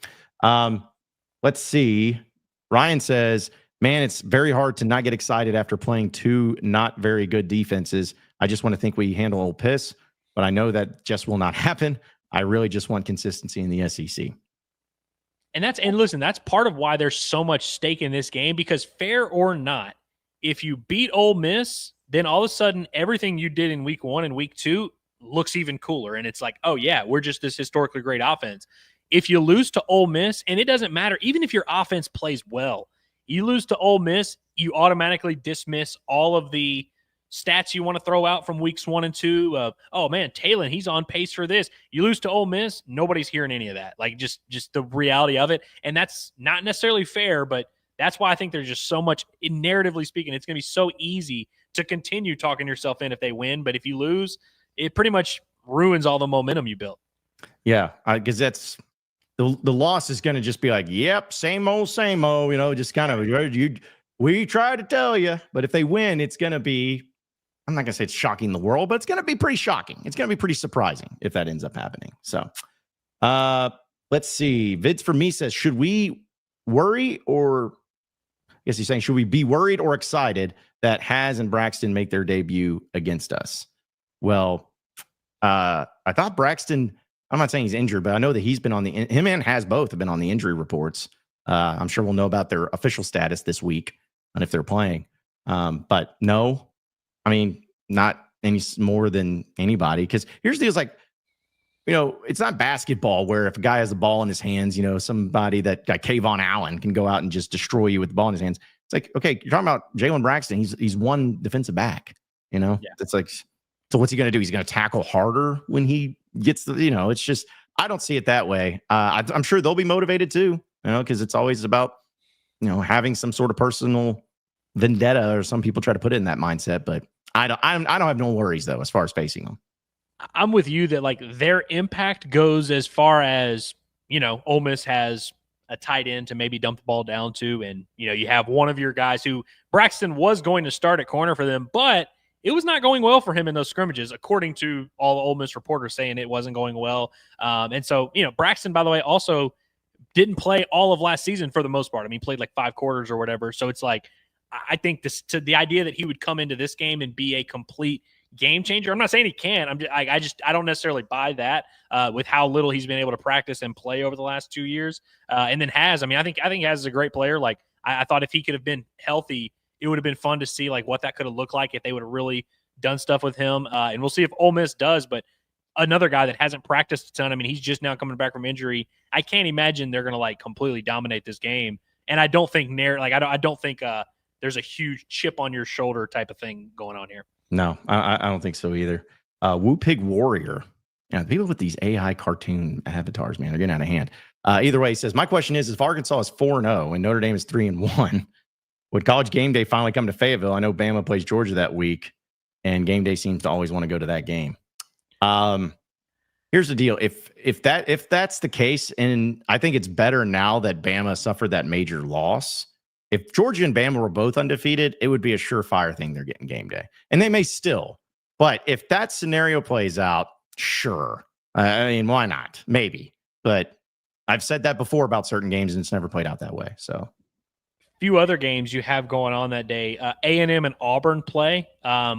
Let's see. Ryan says, man, it's very hard to not get excited after playing two not very good defenses. I just want to think we handle Ole Miss, but I know that just will not happen. I really just want consistency in the SEC. And listen, that's part of why there's so much stake in this game, because fair or not, if you beat Ole Miss, then all of a sudden everything you did in week 1 and week 2 looks even cooler. And it's like, oh yeah, we're just this historically great offense. If you lose to Ole Miss, and it doesn't matter, even if your offense plays well, you lose to Ole Miss, you automatically dismiss all of the stats you want to throw out from weeks 1 and 2 of, oh man, Talon, he's on pace for this. You lose to Ole Miss, nobody's hearing any of that. Like just the reality of it. And that's not necessarily fair, but that's why I think there's just so much, narratively speaking, it's going to be so easy to continue talking yourself in if they win. But if you lose, it pretty much ruins all the momentum you built. Yeah, because that's the loss is going to just be like, yep, same old, just kind of, we tried to tell you. But if they win, it's going to be, I'm not going to say it's shocking the world, but it's going to be pretty shocking. It's going to be pretty surprising if that ends up happening. So let's see. Vids for me says, should we worry or, I guess he's saying, should we be worried or excited that Haz and Braxton make their debut against us? Well, I thought Braxton, I'm not saying he's injured, but I know that he's been on him and Haz both have been on the injury reports. I'm sure we'll know about their official status this week and if they're playing. But no, I mean, not any more than anybody. Because here's the deal, it's like, it's not basketball where if a guy has the ball in his hands, somebody like Kayvon Allen can go out and just destroy you with the ball in his hands. It's like, okay, you're talking about Jalen Braxton. He's one defensive back, Yeah. It's like, so what's he going to do? He's going to tackle harder when he gets it's just, I don't see it that way. I'm sure they'll be motivated too, because it's always about, having some sort of personal vendetta, or some people try to put it in that mindset, but I don't have no worries though, as far as facing them. I'm with you that like their impact goes as far as, Ole Miss has a tight end to maybe dump the ball down to. And, you have one of your guys who Braxton was going to start at corner for them, but it was not going well for him in those scrimmages, according to all the Ole Miss reporters saying it wasn't going well. And so, Braxton, by the way, also didn't play all of last season for the most part. I mean, he played like 5 quarters or whatever. So it's like, I think the idea that he would come into this game and be a complete game changer. I'm not saying he can't. I don't necessarily buy that with how little he's been able to practice and play over the last 2 years. And then Haz, I think Haz is a great player. Like I thought if he could have been healthy, it would have been fun to see like what that could have looked like if they would have really done stuff with him. And we'll see if Ole Miss does, but another guy that hasn't practiced a ton. I mean, he's just now coming back from injury. I can't imagine they're going to like completely dominate this game. And I don't think I don't think there's a huge chip on your shoulder type of thing going on here. No, I don't think so either. Woo Pig Warrior. Yeah, people with these AI cartoon avatars, man, they're getting out of hand. Either way, he says, my question is, if Arkansas is 4-0 and Notre Dame is 3-1, would College Game Day finally come to Fayetteville? I know Bama plays Georgia that week, and Game Day seems to always want to go to that game. Here's the deal. If that's the case, and I think it's better now that Bama suffered that major loss. If Georgia and Bama were both undefeated, it would be a surefire thing they're getting Game Day. And they may still. But if that scenario plays out, sure. Why not? Maybe. But I've said that before about certain games, and it's never played out that way. So, few other games you have going on that day. A&M and Auburn play,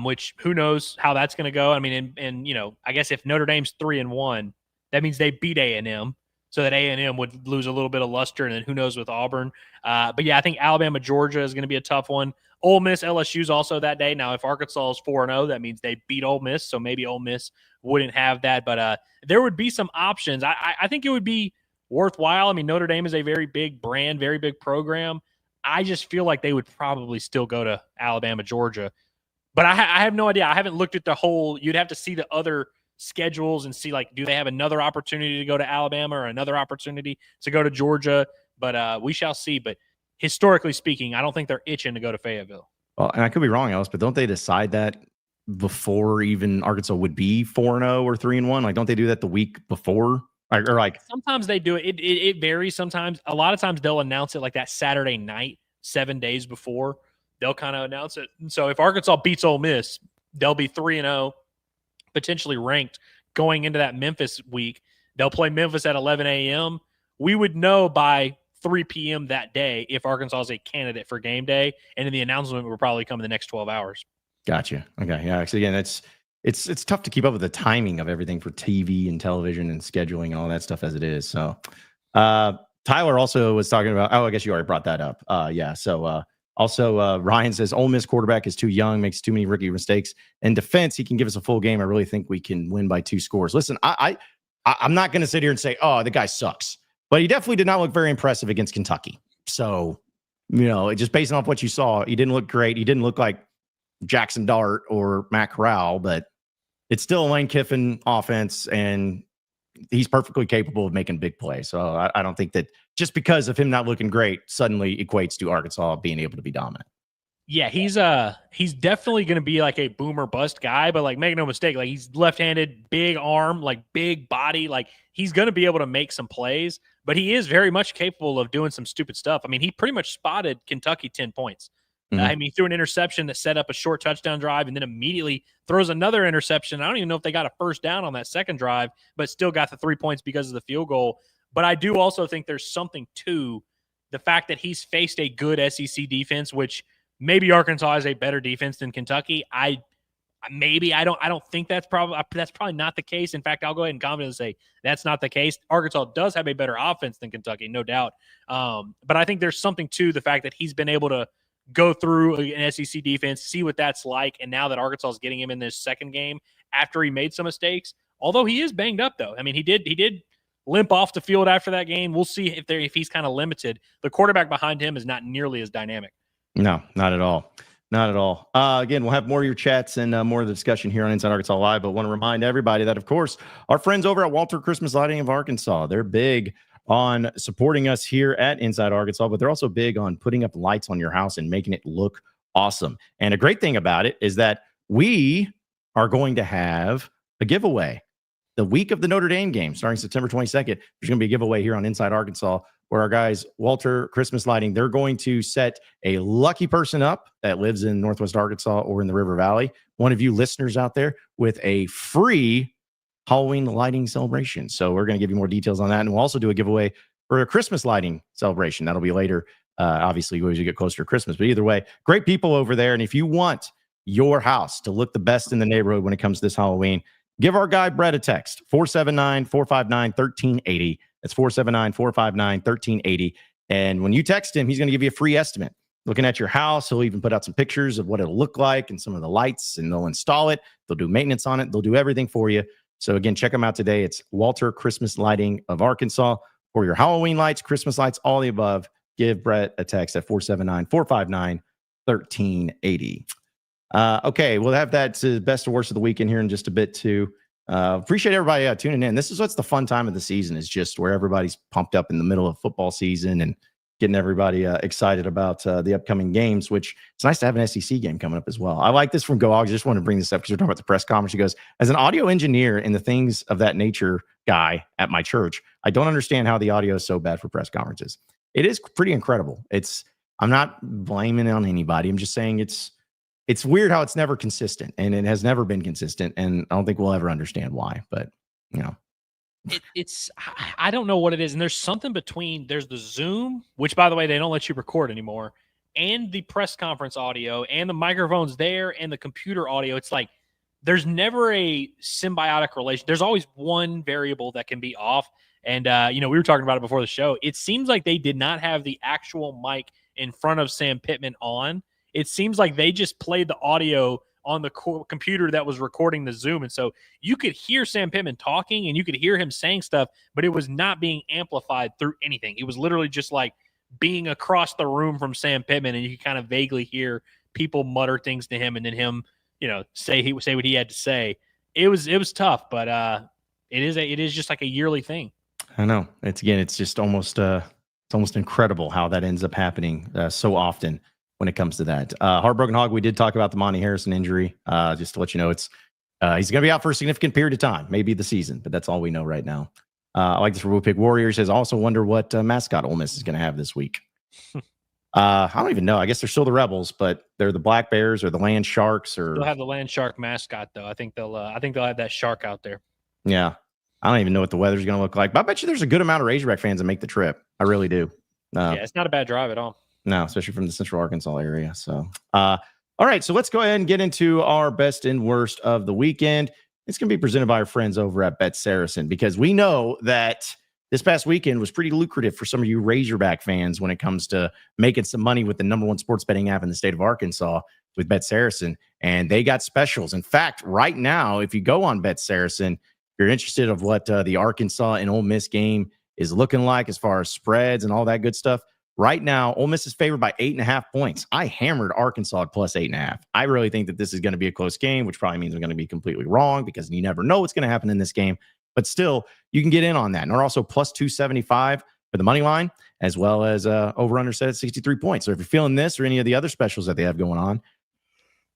which who knows how that's going to go. I mean, and I guess if Notre Dame's 3-1, that means they beat A&M. So that A&M would lose a little bit of luster, and then who knows with Auburn. But yeah, I think Alabama, Georgia is going to be a tough one. Ole Miss, LSU's also that day. Now, if Arkansas is 4-0, that means they beat Ole Miss, so maybe Ole Miss wouldn't have that. But there would be some options. I think it would be worthwhile. I mean, Notre Dame is a very big brand, very big program. I just feel like they would probably still go to Alabama, Georgia. But I have no idea. I haven't looked at the whole – you'd have to see the other – schedules and see like do they have another opportunity to go to Alabama or another opportunity to go to Georgia, but we shall see. But historically speaking, I don't think they're itching to go to Fayetteville. Well, and I could be wrong, Ellis, but don't they decide that before even Arkansas would be 4-0 or 3-1? Like, don't they do that the week before? Or like sometimes they do it. It varies. Sometimes, a lot of times they'll announce it like that Saturday night, 7 days before. They'll kind of announce it. And so if Arkansas beats Ole Miss, they'll be 3-0, potentially ranked going into that Memphis week. They'll play Memphis at 11 a.m. We would know by 3 p.m. that day if Arkansas is a candidate for game day, and then the announcement will probably come in the next 12 hours. Gotcha. Okay. Yeah. So again, it's tough to keep up with the timing of everything for TV and television and scheduling and all that stuff as it is. So Tyler also was talking about, I guess you already brought that up. Yeah. So also Ryan says Ole Miss quarterback is too young, makes too many rookie mistakes. In defense, he can give us a full game. I really think we can win by 2 scores. Listen, I'm not going to sit here and say, oh, the guy sucks, but he definitely did not look very impressive against Kentucky. So, just based off what you saw, he didn't look great. He didn't look like Jackson Dart or Matt Corral, but it's still a Lane Kiffin offense, and he's perfectly capable of making big plays. So I don't think that just because of him not looking great suddenly equates to Arkansas being able to be dominant. Yeah, he's definitely going to be like a boomer bust guy, but like make no mistake, like he's left-handed, big arm, like big body, like he's going to be able to make some plays, but he is very much capable of doing some stupid stuff. I mean, he pretty much spotted Kentucky 10 points. He threw an interception that set up a short touchdown drive and then immediately throws another interception. I don't even know if they got a first down on that second drive, but still got the 3 points because of the field goal. But I do also think there's something to the fact that he's faced a good SEC defense, which maybe Arkansas is a better defense than Kentucky. I don't think that's probably not the case. In fact, I'll go ahead and confidently say that's not the case. Arkansas does have a better offense than Kentucky, no doubt. But I think there's something to the fact that he's been able to go through an SEC defense, see what that's like, and now that Arkansas is getting him in this second game after he made some mistakes, although he is banged up though. I mean, he did limp off the field after that game. We'll see if he's kind of limited. The quarterback behind him is not nearly as dynamic. No, not at all. Not at all. Again, we'll have more of your chats and more of the discussion here on Inside Arkansas Live, but want to remind everybody that, of course, our friends over at Walter Christmas Lighting of Arkansas, they're big on supporting us here at Inside Arkansas, but they're also big on putting up lights on your house and making it look awesome. And a great thing about it is that we are going to have a giveaway the week of the Notre Dame game, starting September 22nd. There's going to be a giveaway here on Inside Arkansas where our guys, Walter Christmas Lighting, they're going to set a lucky person up that lives in Northwest Arkansas or in the River Valley, one of you listeners out there, with a free Halloween lighting celebration. So we're going to give you more details on that. And we'll also do a giveaway for a Christmas lighting celebration. That'll be later, obviously, as you get closer to Christmas. But either way, great people over there. And if you want your house to look the best in the neighborhood when it comes to this Halloween, give our guy Brett a text, 479-459-1380. That's 479-459-1380. And when you text him, he's going to give you a free estimate. Looking at your house, he'll even put out some pictures of what it'll look like and some of the lights, and they'll install it. They'll do maintenance on it. They'll do everything for you. So again, check them out today. It's Walter Christmas Lighting of Arkansas for your Halloween lights, Christmas lights, all the above. Give Brett a text at 479-459-1380. Okay, we'll have that best or worst of the weekend here in just a bit too. Appreciate everybody tuning in. This is what's the fun time of the season, is just where everybody's pumped up in the middle of football season and getting everybody excited about the upcoming games, which it's nice to have an SEC game coming up as well. I like this from Go Hogs. I just want to bring this up because we're talking about the press conference. He goes, as an audio engineer and the things of that nature guy at my church, I don't understand how the audio is so bad for press conferences. It is pretty incredible. I'm not blaming it on anybody. I'm just saying it's weird how it's never consistent, and it has never been consistent. And I don't think we'll ever understand why, but I don't know what it is. And there's something between, there's the Zoom, which by the way, they don't let you record anymore, and the press conference audio and the microphones there and the computer audio. It's like, there's never a symbiotic relation. There's always one variable that can be off. And, we were talking about it before the show. It seems like they did not have the actual mic in front of Sam Pittman on. It seems like they just played the audio on the computer that was recording the Zoom. And so you could hear Sam Pittman talking and you could hear him saying stuff, but it was not being amplified through anything. It was literally just like being across the room from Sam Pittman, and you could kind of vaguely hear people mutter things to him and then him, say what he had to say. It was tough, but it is just like a yearly thing. I know. It's just almost it's almost incredible how that ends up happening so often when it comes to that. Heartbroken Hog, we did talk about the Monty Harrison injury. Just to let you know, it's he's going to be out for a significant period of time, maybe the season, but that's all we know right now. I like this for Pick Warriors. Says also wonder what mascot Ole Miss is going to have this week. I don't even know. I guess they're still the Rebels, but they're the Black Bears or the Land Sharks, or they'll have the Land Shark mascot though. I think they'll have that shark out there. Yeah, I don't even know what the weather's going to look like, but I bet you there's a good amount of Razorback fans that make the trip. I really do. Yeah, it's not a bad drive at all. No, especially from the Central Arkansas area. So, all right, so let's go ahead and get into our best and worst of the weekend. It's going to be presented by our friends over at Bet Saracen, because we know that this past weekend was pretty lucrative for some of you Razorback fans when it comes to making some money with the #1 sports betting app in the state of Arkansas with Bet Saracen. And they got specials. In fact, right now, if you go on Bet Saracen, if you're interested of what the Arkansas and Ole Miss game is looking like as far as spreads and all that good stuff. Right now, Ole Miss is favored by 8.5 points. I hammered Arkansas at plus 8.5. I really think that this is going to be a close game, which probably means I'm going to be completely wrong because you never know what's going to happen in this game. But still, you can get in on that. And they're also plus 275 for the money line, as well as over-under set at 63 points. So if you're feeling this or any of the other specials that they have going on,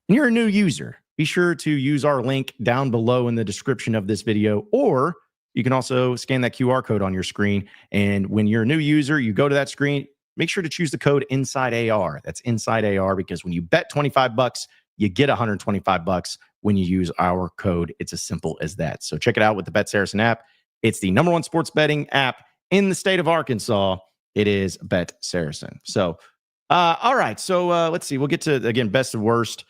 and you're a new user, be sure to use our link down below in the description of this video, or you can also scan that QR code on your screen. And when you're a new user, you go to that screen, make sure to choose the code INSIDE-AR. That's INSIDE-AR, because when you bet $25, you get $125 when you use our code. It's as simple as that. So check it out with the Bet Saracen app. It's the #1 sports betting app in the state of Arkansas. It is Bet Saracen. So, all right. So let's see. We'll get to, again, best and worst.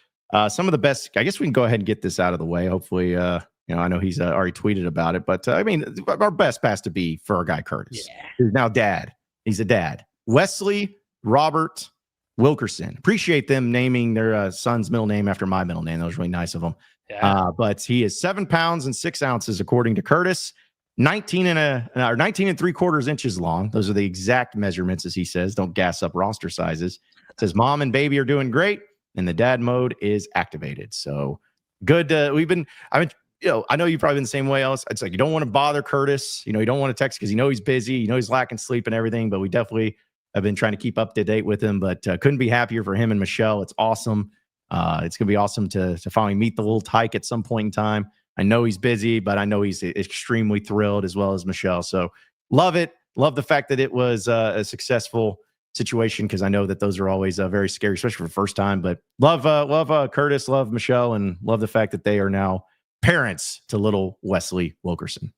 Some of the best, I guess we can go ahead and get this out of the way. Hopefully, I know he's already tweeted about it, but I mean, our best has to be for our guy Curtis, who's now dad. He's a dad. Wesley Robert Wilkerson. Appreciate them naming their son's middle name after my middle name. That was really nice of them. Yeah. But he is 7 pounds and 6 ounces, according to Curtis. 19 and 3/4 inches long. Those are the exact measurements, as he says. Don't gas up roster sizes. It says mom and baby are doing great, and the dad mode is activated. So good. I know you've probably been the same way else. It's like you don't want to bother Curtis. You don't want to text because he's busy. He's lacking sleep and everything. But we definitely have been trying to keep up to date with him. But couldn't be happier for him and Michelle. It's awesome. It's going to be awesome to finally meet the little tyke at some point in time. I know he's busy, but I know he's extremely thrilled, as well as Michelle. So love it. Love the fact that it was a successful situation, because I know that those are always very scary, especially for the first time. But love Curtis, love Michelle, and love the fact that they are now parents to little Wesley Wilkerson.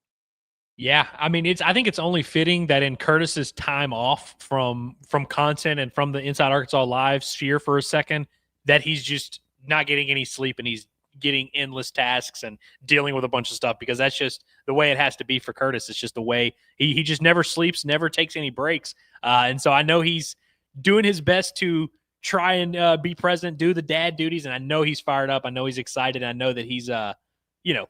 Yeah, I mean, I think it's only fitting that in Curtis's time off from content and from the Inside Arkansas Live sphere for a second, that he's just not getting any sleep and he's getting endless tasks and dealing with a bunch of stuff, because that's just the way it has to be for Curtis. It's just the way he just never sleeps, never takes any breaks. And so I know he's doing his best to try and be present, do the dad duties. And I know he's fired up. I know he's excited. I know that he's,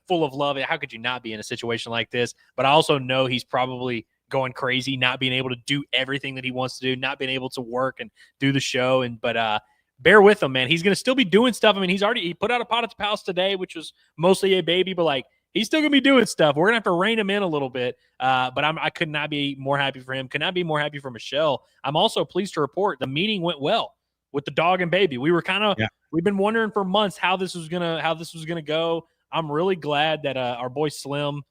full of love. How could you not be in a situation like this? But I also know he's probably going crazy, not being able to do everything that he wants to do, not being able to work and do the show. But bear with him, man. He's going to still be doing stuff. I mean, he put out a pot at the palace today, which was mostly a baby, but like, he's still going to be doing stuff. We're going to have to rein him in a little bit. But I could not be more happy for him. Could not be more happy for Michelle. I'm also pleased to report the meeting went well with the dog and baby. We were we've been wondering for months how this was going to go. I'm really glad that our boy Slim,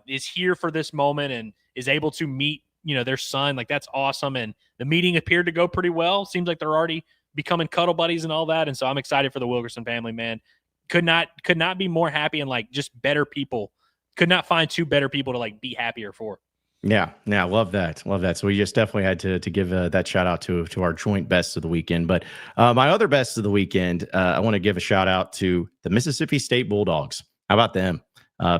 is here for this moment and is able to meet, their son. Like, that's awesome. And the meeting appeared to go pretty well. Seems like they're already becoming cuddle buddies and all that. And so I'm excited for the Wilkerson family, man. Could not be more happy, and like, just better people. Could not find two better people to like be happier for. Yeah. Love that. So we just definitely had to give that shout out to our joint best of the weekend. But my other best of the weekend, I want to give a shout out to the Mississippi State Bulldogs. How about them?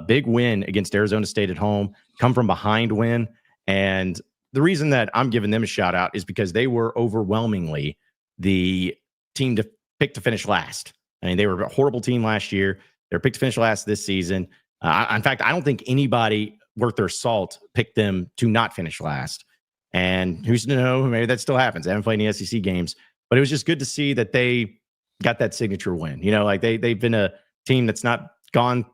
Big win against Arizona State at home, come from behind win. And the reason that I'm giving them a shout out is because they were overwhelmingly the team to pick to finish last. I mean, they were a horrible team last year. They're picked to finish last this season. In fact, I don't think anybody worth their salt picked them to not finish last. And who's to know, maybe that still happens. They haven't played any SEC games, but it was just good to see that they got that signature win. Like they've been a team that's not gone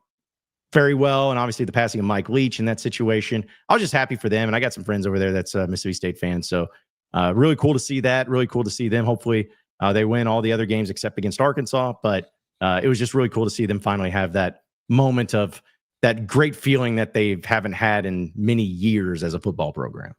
very well. And obviously the passing of Mike Leach in that situation, I was just happy for them. And I got some friends over there that's Mississippi State fans. So really cool to see that. Really cool to see them hopefully They win all the other games except against Arkansas, but it was just really cool to see them finally have that moment of that great feeling that they haven't had in many years as a football program.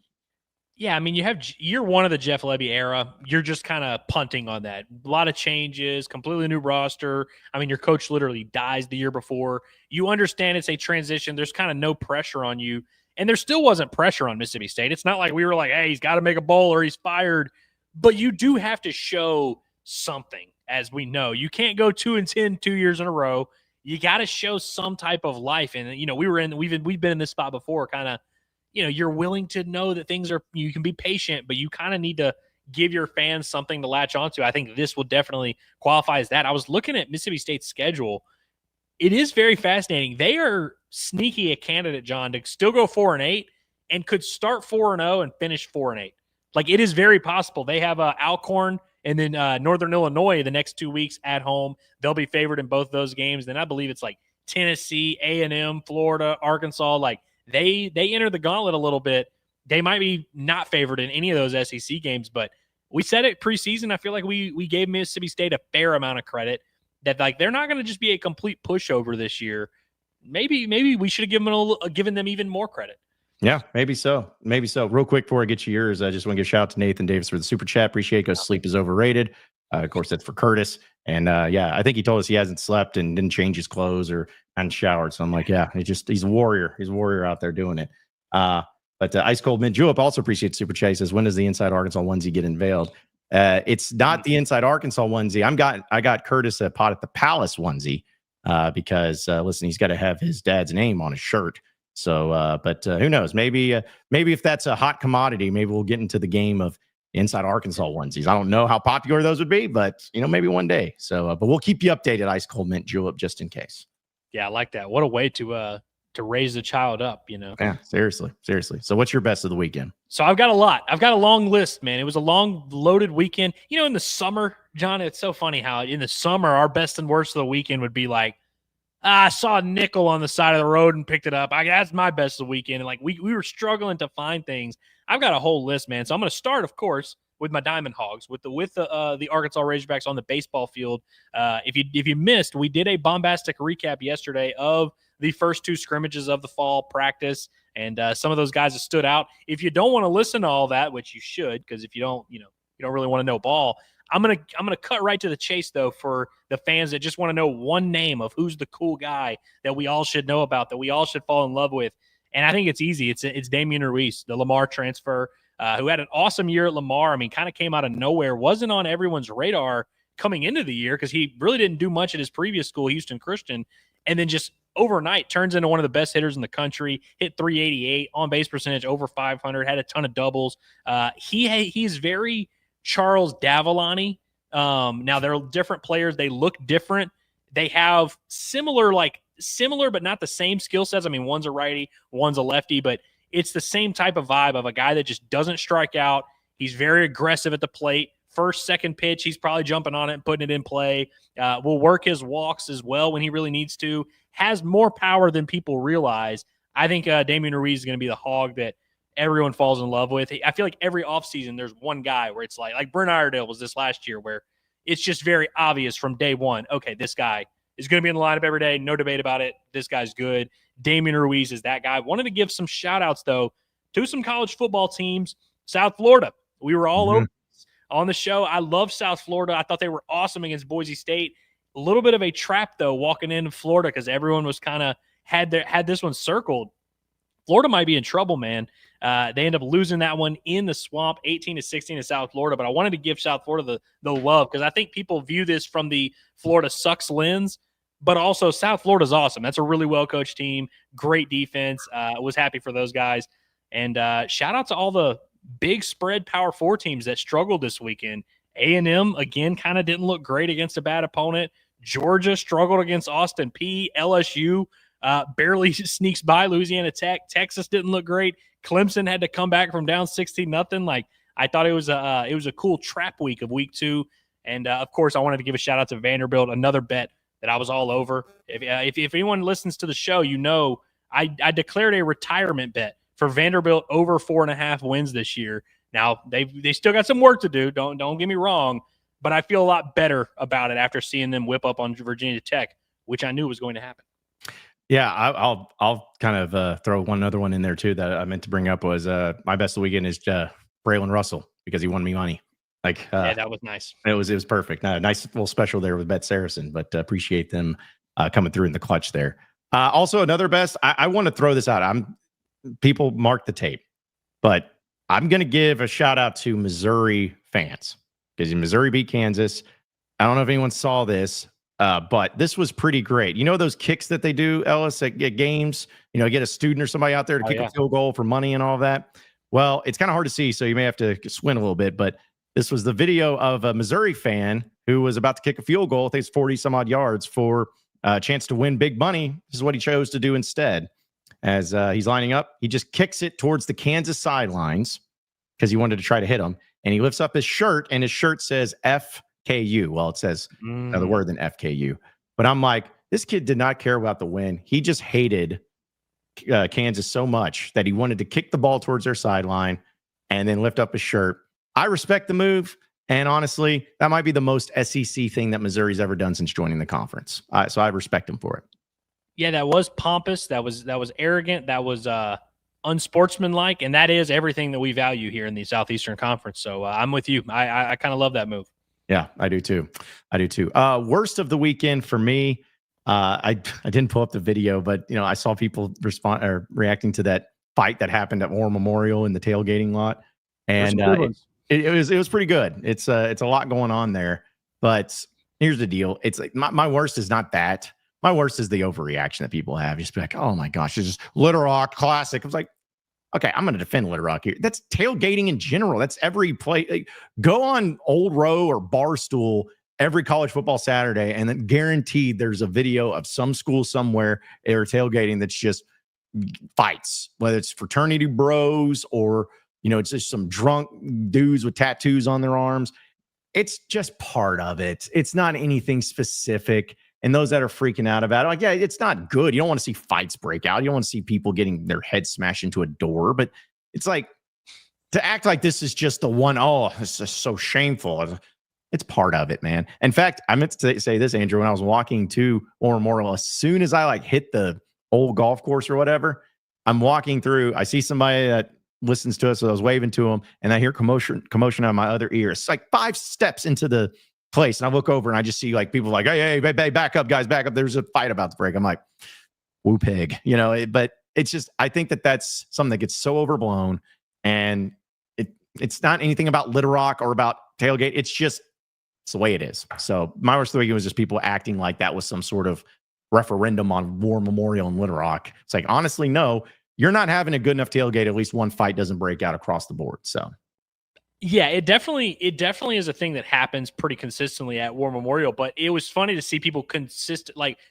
Yeah, I mean, you have year one of the Jeff Lebby era. You're just kind of punting on that. A lot of changes, completely new roster. I mean, your coach literally dies the year before. You understand it's a transition. There's kind of no pressure on you. And there still wasn't pressure on Mississippi State. It's not like we were like, hey, he's got to make a bowl or he's fired. But you do have to show something, as we know. You can't go 2-10 2 years in a row. You got to show some type of life. And, you know, we've been in this spot before, kind of, you know, you're willing to know that things are, you can be patient, but you kind of need to give your fans something to latch onto. I think this will definitely qualify as that. I was looking at Mississippi State's schedule. It is very fascinating. They are sneaky a candidate, John, to still go 4-8 and could start 4-0 and finish 4-8. Like, it is very possible. They have Alcorn and then Northern Illinois the next 2 weeks at home. They'll be favored in both those games. Then I believe it's like Tennessee, A&M, Florida, Arkansas. Like, they enter the gauntlet a little bit. They might be not favored in any of those SEC games, but we said it preseason. I feel like we gave Mississippi State a fair amount of credit that, like, they're not going to just be a complete pushover this year. Maybe we should have given them even more credit. Yeah, maybe so. Maybe so. Real quick before I get you yours, I just want to give a shout out to Nathan Davis for the super chat. Appreciate it, because sleep is overrated. Of course, that's for Curtis. And yeah, I think he told us he hasn't slept and didn't change his clothes or hadn't showered. So I'm like, yeah, he's a warrior. He's a warrior out there doing it. But Ice Cold Mint Julep also appreciates super chat. He says, when does the Inside Arkansas onesie get unveiled? It's not the Inside Arkansas onesie. I got Curtis a Pot at the Palace onesie because listen, he's got to have his dad's name on his shirt. So, but who knows? Maybe if that's a hot commodity, maybe we'll get into the game of Inside Arkansas onesies. I don't know how popular those would be, but you know, maybe one day. So, but we'll keep you updated, Ice Cold Mint Julep, just in case. Yeah, I like that. What a way to raise the child up, you know? Yeah, seriously. So what's your best of the weekend? So I've got a lot. I've got a long list, man. It was a long, loaded weekend. You know, in the summer, John, it's so funny how in the summer, our best and worst of the weekend would be like, I saw a nickel on the side of the road and picked it up. That's my best of the weekend. And like we were struggling to find things. I've got a whole list, man. So I'm going to start, of course, with my Diamond Hogs, with the Arkansas Razorbacks on the baseball field. If you missed, we did a bombastic recap yesterday of the first two scrimmages of the fall practice, and some of those guys have stood out. If you don't want to listen to all that, which you should, because if you don't, you don't really want to know ball. I'm gonna cut right to the chase, though, for the fans that just want to know one name of who's the cool guy that we all should know about, that we all should fall in love with. And I think it's easy. It's Damian Ruiz, the Lamar transfer, who had an awesome year at Lamar. I mean, kind of came out of nowhere, wasn't on everyone's radar coming into the year because he really didn't do much at his previous school, Houston Christian, and then just overnight turns into one of the best hitters in the country, hit 388, on base percentage over 500, had a ton of doubles. He's very Charles Davalani. Now they're different players. They look different. They have similar, but not the same skill sets. I mean, one's a righty, one's a lefty, but it's the same type of vibe of a guy that just doesn't strike out. He's very aggressive at the plate. First, second pitch, he's probably jumping on it and putting it in play. Will work his walks as well when he really needs to. Has more power than people realize. I think Damian Ruiz is going to be the hog that everyone falls in love with. I feel like every offseason there's one guy where it's like Brent Iredale was this last year, where it's just very obvious from day one, okay, this guy is going to be in the lineup every day. No debate about it. This guy's good. Damian Ruiz is that guy. Wanted to give some shout-outs, though, to some college football teams. South Florida. We were all over on the show. I love South Florida. I thought they were awesome against Boise State. A little bit of a trap, though, walking into Florida because everyone was kind of had this one circled. Florida might be in trouble, man. They end up losing that one in the swamp, 18-16 to South Florida. But I wanted to give South Florida the love because I think people view this from the Florida sucks lens, but also South Florida's awesome. That's a really well-coached team, great defense. Was happy for those guys. And shout out to all the big spread Power 4 teams that struggled this weekend. A&M, again, kind of didn't look great against a bad opponent. Georgia struggled against Austin Peay. LSU barely sneaks by Louisiana Tech. Texas didn't look great. Clemson had to come back from down 16-0. Like, I thought it was a cool trap week of week 2. And of course, I wanted to give a shout out to Vanderbilt, another bet that I was all over. If anyone listens to the show, you know I declared a retirement bet for Vanderbilt over 4.5 wins this year. Now they still got some work to do. Don't get me wrong, but I feel a lot better about it after seeing them whip up on Virginia Tech, which I knew was going to happen. Yeah, I'll kind of throw one other one in there too that I meant to bring up was my best of the weekend is Braylon Russell because he won me money. Like Yeah, that was nice. It was perfect. Nice little special there with Bet Saracen, but appreciate them coming through in the clutch there. Also, another best. I want to throw this out. People mark the tape, but I'm going to give a shout out to Missouri fans because Missouri beat Kansas. I don't know if anyone saw this, but this was pretty great. You know those kicks that they do, Ellis, at games? You know, get a student or somebody out there to kick a field goal for money and all that. Well, it's kind of hard to see, so you may have to squint a little bit, but this was the video of a Missouri fan who was about to kick a field goal, I think it's 40 some odd yards for a chance to win big money. This is what he chose to do instead. As he's lining up, he just kicks it towards the Kansas sidelines because he wanted to try to hit him. And he lifts up his shirt, and his shirt says FKU. Well, it says another word than FKU. But I'm like, this kid did not care about the win. He just hated Kansas so much that he wanted to kick the ball towards their sideline and then lift up his shirt. I respect the move, and honestly, that might be the most SEC thing that Missouri's ever done since joining the conference. So I respect him for it. Yeah, that was pompous. That was arrogant. That was unsportsmanlike, and that is everything that we value here in the Southeastern Conference. So I'm with you. I kind of love that move. Yeah, I do too. Worst of the weekend for me. I didn't pull up the video, but I saw people reacting to that fight that happened at War Memorial in the tailgating lot, and it was pretty good. It's a lot going on there, but here's the deal. It's like my worst is not that. My worst is the overreaction that people have. Just be like, oh my gosh, it's just Little Rock classic. I was like, okay, I'm going to defend Little Rock here. That's tailgating in general. That's every play. Like, go on Old Row or Barstool every college football Saturday, and then guaranteed there's a video of some school somewhere they're tailgating that's just fights, whether it's fraternity bros or it's just some drunk dudes with tattoos on their arms. It's just part of it. It's not anything specific. And those that are freaking out about it, like, yeah, it's not good. You don't want to see fights break out. You don't want to see people getting their head smashed into a door. But it's like, to act like this is just the one, it's just so shameful. It's part of it, man. In fact, I meant to say this, Andrew, when I was walking to War Memorial, as soon as I hit the old golf course or whatever, I'm walking through, I see somebody that listens to us, so I was waving to him, and I hear commotion on my other ear. It's like 5 steps into the place, and I look over and I just see people like, hey, back up, guys, back up. There's a fight about to break. I'm like, woo pig, but it's just, I think that's something that gets so overblown, and it's not anything about Little Rock or about tailgate. It's the way it is. So my worst of the weekend was just people acting like that was some sort of referendum on War Memorial in Little Rock. It's like, honestly, no, you're not having a good enough tailgate. At least one fight doesn't break out across the board. So yeah, it definitely is a thing that happens pretty consistently at War Memorial, but it was funny to see people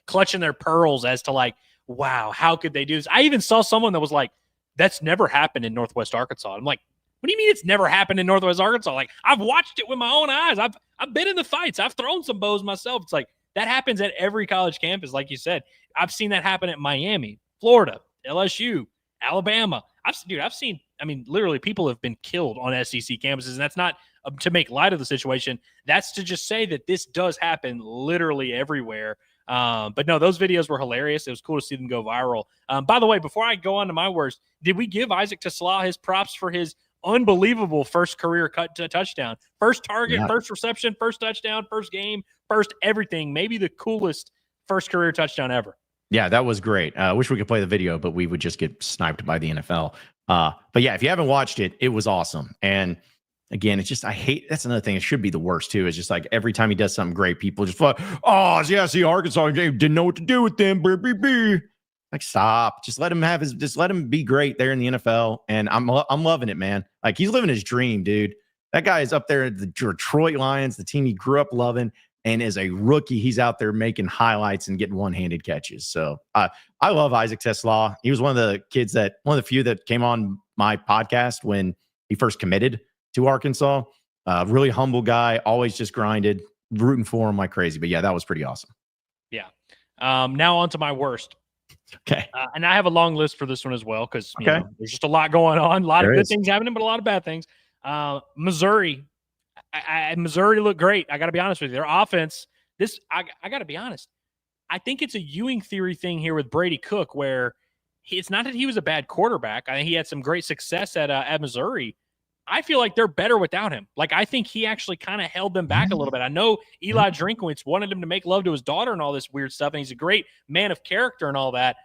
clutching their pearls as to wow, how could they do this? I even saw someone that was like, that's never happened in Northwest Arkansas. I'm like, what do you mean it's never happened in Northwest Arkansas? Like, I've watched it with my own eyes. I've been in the fights. I've thrown some bows myself. It's like, that happens at every college campus. Like you said, I've seen that happen at Miami, Florida, LSU, Alabama. I've seen, literally people have been killed on SEC campuses. And that's not to make light of the situation. That's to just say that this does happen literally everywhere. But no, those videos were hilarious. It was cool to see them go viral. By the way, before I go on to my worst, did we give Isaac Tesla his props for his unbelievable first career touchdown, first target, first reception, first touchdown, first game, first everything? Maybe the coolest first career touchdown ever. Yeah, that was great. I wish we could play the video, but we would just get sniped by the NFL. But yeah, if you haven't watched it, it was awesome. And again, it's just, that's another thing. It should be the worst too. It's just like every time he does something great, people just like, see, Arkansas didn't know what to do with them. Like, stop. Just let him be great there in the NFL. And I'm loving it, man. Like, he's living his dream, dude. That guy is up there at the Detroit Lions, the team he grew up loving. And as a rookie, he's out there making highlights and getting one-handed catches. So I love Isaac Tesla. He was one of the few that came on my podcast when he first committed to Arkansas. Really humble guy, always just grinded, rooting for him like crazy. But yeah, that was pretty awesome. Yeah. Now on to my worst. Okay. And I have a long list for this one as well because there's just a lot going on. A lot of good things happening, but a lot of bad things. Missouri Missouri looked great. I got to be honest with you. Their offense, I got to be honest. I think it's a Ewing theory thing here with Brady Cook, where it's not that he was a bad quarterback. I think he had some great success at Missouri. I feel like they're better without him. Like, I think he actually kind of held them back a little bit. I know Eli Drinkwitz wanted him to make love to his daughter and all this weird stuff, and he's a great man of character and all that.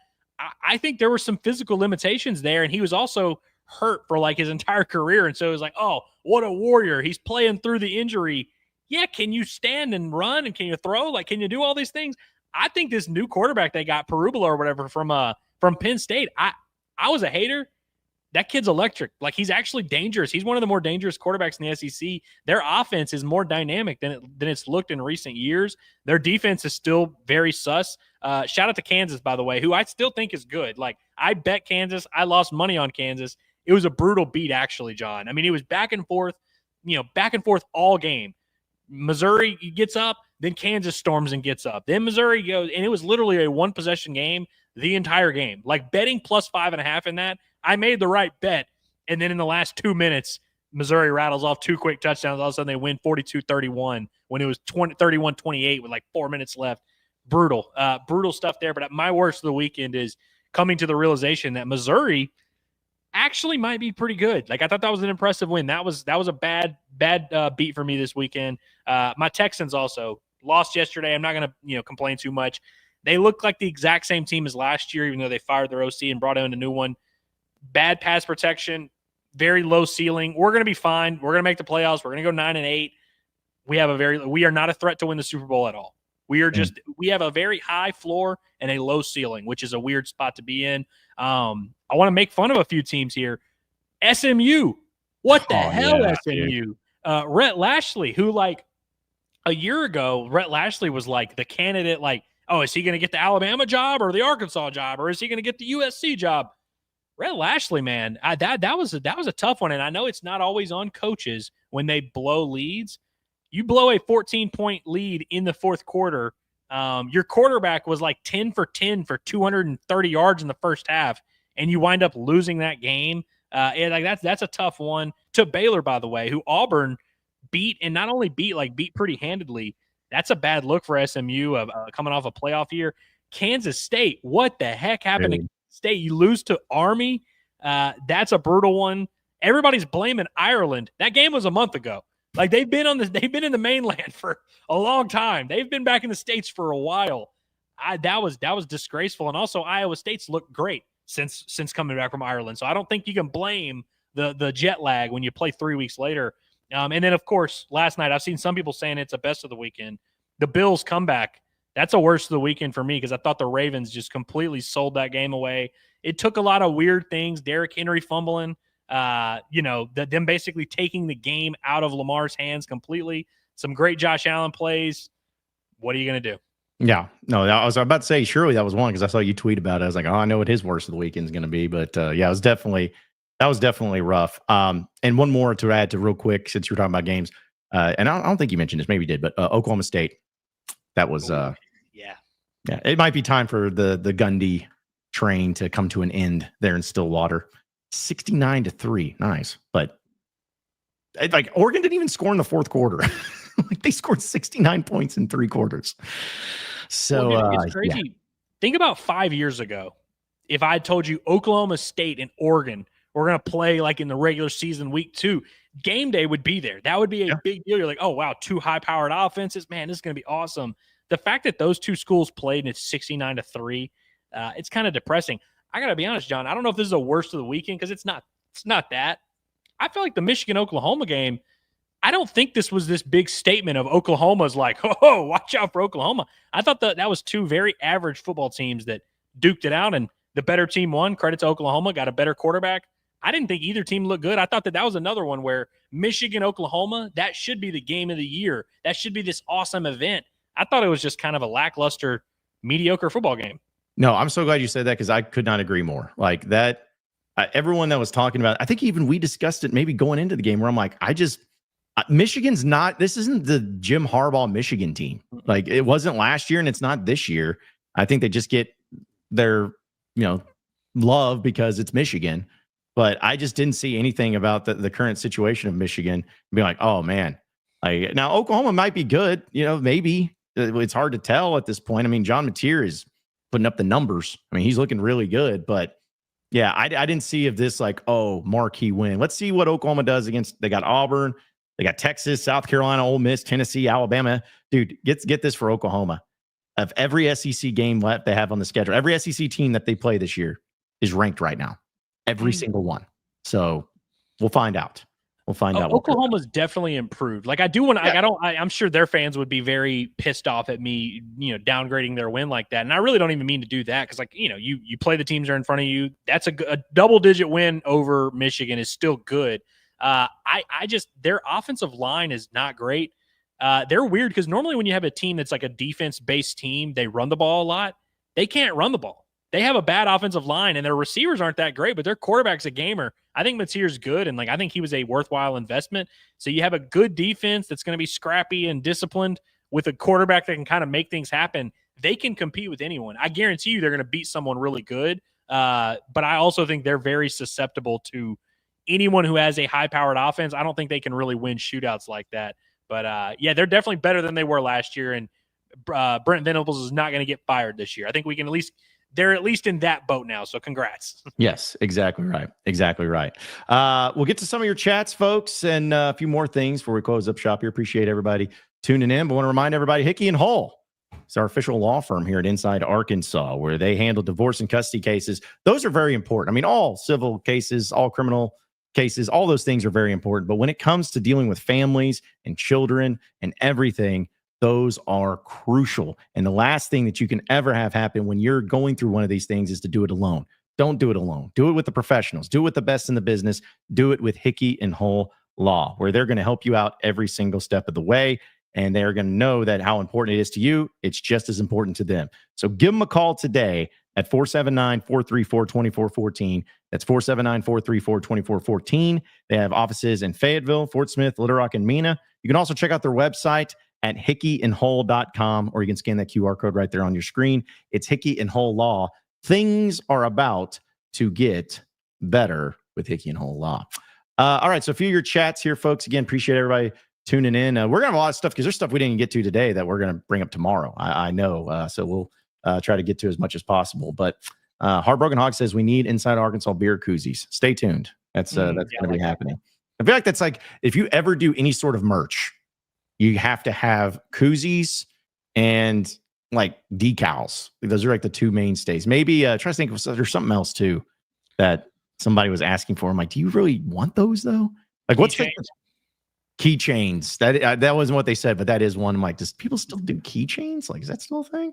I think there were some physical limitations there, and he was also hurt for like his entire career. And so it was like, oh, what a warrior. He's playing through the injury. Yeah, can you stand and run, and can you throw? Like, can you do all these things? I think this new quarterback they got, Perubala or whatever, from Penn State, I was a hater. That kid's electric. Like, he's actually dangerous. He's one of the more dangerous quarterbacks in the SEC. Their offense is more dynamic than it's looked in recent years. Their defense is still very sus. Shout out to Kansas, by the way, who I still think is good. Like, I bet Kansas. I lost money on Kansas. It was a brutal beat, actually, John. I mean, it was back and forth all game. Missouri gets up, then Kansas storms and gets up. Then Missouri goes, and it was literally a one-possession game the entire game. Like, betting plus 5.5 in that, I made the right bet. And then in the last 2 minutes, Missouri rattles off 2 quick touchdowns. All of a sudden, they win 42-31 when it was 31-28 with like 4 minutes left. Brutal stuff there. But my worst of the weekend is coming to the realization that Missouri actually might be pretty good. Like, I thought that was an impressive win. That was a bad beat for me this weekend. My Texans also lost yesterday. I'm not going to complain too much. They look like the exact same team as last year, even though they fired their OC and brought in a new one. Bad pass protection, very low ceiling. We're going to be fine. We're going to make the playoffs. We're going to go 9-8. We are not a threat to win the Super Bowl at all. We have a very high floor and a low ceiling, which is a weird spot to be in. I want to make fun of a few teams here. SMU. What the hell, yeah, SMU? Rhett Lashley, who like a year ago, Rhett Lashley was like the candidate, like, oh, is he going to get the Alabama job or the Arkansas job, or is he going to get the USC job? Rhett Lashley, man, that was a tough one. And I know it's not always on coaches when they blow leads. You blow a 14-point lead in the fourth quarter. Your quarterback was like 10 for 10 for 230 yards in the first half, and you wind up losing that game. And like that's a tough one to Baylor, by the way, who Auburn beat, and not only beat pretty handedly. That's a bad look for SMU coming off a playoff year. Kansas State, what the heck happened to Kansas State? You lose to Army. That's a brutal one. Everybody's blaming Ireland. That game was a month ago. Like, they've been in the mainland for a long time. They've been back in the States for a while. That was disgraceful. And also, Iowa State's looked great since coming back from Ireland. So I don't think you can blame the jet lag when you play 3 weeks later. And then, of course, last night, I've seen some people saying it's a best of the weekend. The Bills comeback, that's a worst of the weekend for me because I thought the Ravens just completely sold that game away. It took a lot of weird things. Derrick Henry fumbling, them basically taking the game out of Lamar's hands completely. Some great Josh Allen plays. What are you going to do? Yeah, no, I was about to say, surely that was one because I saw you tweet about it. I was like, oh, I know what his worst of the weekend is going to be. But yeah, that was definitely rough. And one more to add to real quick, since you're talking about games. And I don't think you mentioned this, maybe you did, but Oklahoma State, that was, yeah, it might be time for the Gundy train to come to an end there in Stillwater. 69-3, nice, but like Oregon didn't even score in the fourth quarter. Like, they scored 69 points in 3 quarters. So it's crazy. Yeah. Think about 5 years ago, if I had told you Oklahoma State and Oregon were going to play like in the regular season week 2, game day would be there. That would be a big deal. You're like, oh wow, 2 high-powered offenses, man, this is going to be awesome. The fact that those 2 schools played and it's 69-3, it's kind of depressing. I got to be honest, John, I don't know if this is the worst of the weekend because it's not that. I feel like the Michigan-Oklahoma game, I don't think this was this big statement of Oklahoma's like, oh, watch out for Oklahoma. I thought that was 2 very average football teams that duked it out, and the better team won. Credit to Oklahoma, got a better quarterback. I didn't think either team looked good. I thought that was another one where Michigan-Oklahoma, that should be the game of the year. That should be this awesome event. I thought it was just kind of a lackluster, mediocre football game. No, I'm so glad you said that because I could not agree more. Like that, everyone that was talking about, I think even we discussed it maybe going into the game where I'm like, Michigan's not, this isn't the Jim Harbaugh Michigan team. Like, it wasn't last year and it's not this year. I think they just get their, love because it's Michigan. But I just didn't see anything about the current situation of Michigan being like, oh man, Like now, Oklahoma might be good. Maybe it's hard to tell at this point. I mean, John Mateer is putting up the numbers. I mean, he's looking really good. But yeah, I didn't see if this marquee win. Let's see what Oklahoma does against. They got Auburn, they got Texas, South Carolina, Ole Miss, Tennessee, Alabama. Dude, get this for Oklahoma. Of every SEC game left they have on the schedule, every SEC team that they play this year is ranked right now. Every single one. So we'll find out. Oklahoma's definitely improved. Like I do want to, I'm sure their fans would be very pissed off at me, downgrading their win like that. And I really don't even mean to do that. Cause you play the teams that are in front of you. That's a double-digit win over Michigan is still good. Their offensive line is not great. They're weird because normally when you have a team that's like a defense-based team, they run the ball a lot. They can't run the ball. They have a bad offensive line, and their receivers aren't that great, but their quarterback's a gamer. I think Mateer's good, and I think he was a worthwhile investment. So you have a good defense that's going to be scrappy and disciplined with a quarterback that can kind of make things happen. They can compete with anyone. I guarantee you they're going to beat someone really good, but I also think they're very susceptible to anyone who has a high-powered offense. I don't think they can really win shootouts like that. But, they're definitely better than they were last year, and Brent Venables is not going to get fired this year. I think we can they're at least in that boat now, so congrats. Yes, exactly right. We'll get to some of your chats, folks, and a few more things before we close up shop here. Appreciate everybody tuning in. But want to remind everybody, Hickey and Hull is our official law firm here at Inside Arkansas, where they handle divorce and custody cases. Those are very important. I mean, all civil cases, all criminal cases, all those things are very important. But when it comes to dealing with families and children and everything, those are crucial. And the last thing that you can ever have happen when you're going through one of these things is to do it alone. Don't do it alone. Do it with the professionals. Do it with the best in the business. Do it with Hickey and Hull Law, where they're going to help you out every single step of the way. And they're going to know that how important it is to you. It's just as important to them. So give them a call today at 479-434-2414. That's 479-434-2414. They have offices in Fayetteville, Fort Smith, Little Rock, and Mena. You can also check out their website at hickeyandhull.com, or you can scan that QR code right there on your screen. It's Hickey and Hull Law. Things are about to get better with Hickey and Hull Law. All right, so a few of your chats here, folks. Again, appreciate everybody tuning in. We're going to have a lot of stuff because there's stuff we didn't get to today that we're going to bring up tomorrow. I know. So we'll try to get to as much as possible. But Heartbroken Hog says we need Inside Arkansas beer koozies. Stay tuned. That's going to be happening. I feel like that's like if you ever do any sort of merch, you have to have koozies and like decals. Those are like the two mainstays. Maybe try to think of there's something else too that somebody was asking for. I'm like, do you really want those though? Like, what's the keychains? That wasn't what they said, but that is one. I'm like, does people still do keychains? Like, is that still a thing?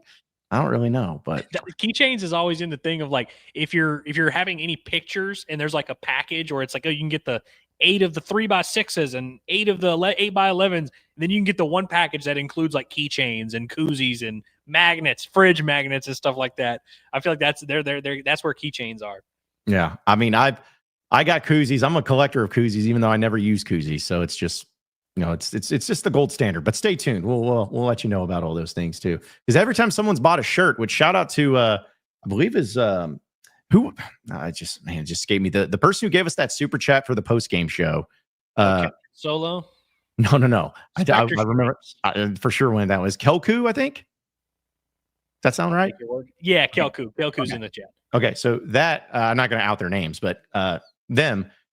I don't really know, but keychains is always in the thing of like if you're having any pictures and there's like a package or it's like, oh, you can get the 8 of the 3x6s and 8 of the 8x11s, and then you can get the one package that includes like keychains and koozies and magnets, fridge magnets and stuff like that. I feel like that's where keychains are. Yeah, I mean, I got koozies. I'm a collector of koozies, even though I never use koozies. So it's just, it's just the gold standard. But stay tuned. We'll let you know about all those things too. Because every time someone's bought a shirt, which shout out to I believe is who it just escaped me. The person who gave us that super chat for the post game show. Solo. No. I remember for sure when that was Kelku. I think. Does that sound right? Yeah, Kelku. Kelku's in the chat. Okay, so that I'm not going to out their names, but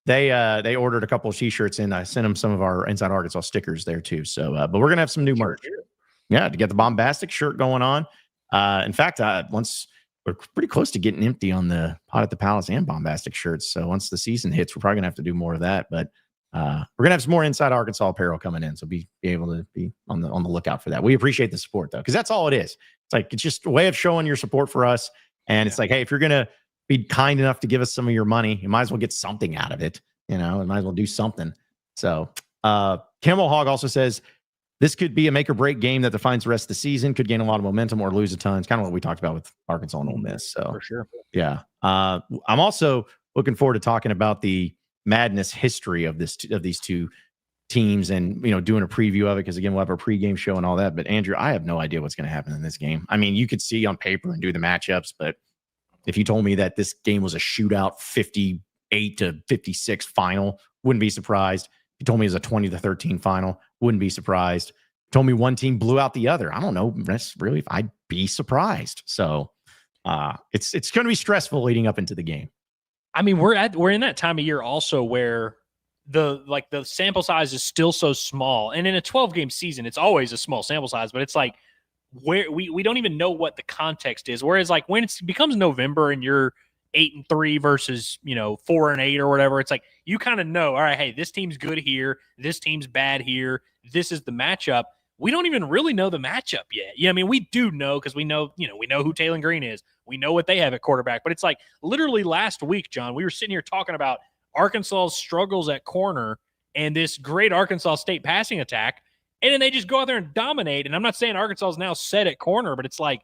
they ordered a couple of t-shirts and I sent them some of our Inside Arkansas stickers there too. So, but we're gonna have some new merch. Yeah, to get the bombastic shirt going on. In fact, once we're pretty close to getting empty on the Pot at the Palace and bombastic shirts. So once the season hits, we're probably gonna have to do more of that. But we're gonna have some more Inside Arkansas apparel coming in. So be able to be on the lookout for that. We appreciate the support though, because that's all it is. It's just a way of showing your support for us. And it's like, hey, if you're going to be kind enough to give us some of your money, you might as well get something out of it. You might as well do something. So Camel Hog also says, this could be a make or break game that defines the rest of the season, could gain a lot of momentum or lose a ton. It's kind of what we talked about with Arkansas and Ole Miss. So for sure. Yeah. I'm also looking forward to talking about the madness history of these two teams and, doing a preview of it. Cause again, we'll have our pregame show and all that, but Andrew, I have no idea what's going to happen in this game. I mean, you could see on paper and do the matchups, but if you told me that this game was a shootout 58-56 final, wouldn't be surprised. If you told me it was a 20-13 final, Wouldn't be surprised. Told me one team blew out the other. I don't know. That's really, I'd be surprised. So it's going to be stressful leading up into the game. I mean, we're in that time of year also where the sample size is still so small. And in a 12-game season, it's always a small sample size, but it's like where we don't even know what the context is. Whereas like when it becomes November and you're 8-3 versus, 4-8 or whatever, it's like you kind of know, all right, hey, this team's good here, this team's bad here, this is the matchup. We don't even really know the matchup yet. Yeah, I mean, we do know because we know who Taylor Green is. We know what they have at quarterback. But it's like literally last week, John, we were sitting here talking about Arkansas's struggles at corner and this great Arkansas State passing attack, and then they just go out there and dominate. And I'm not saying Arkansas is now set at corner, but it's like,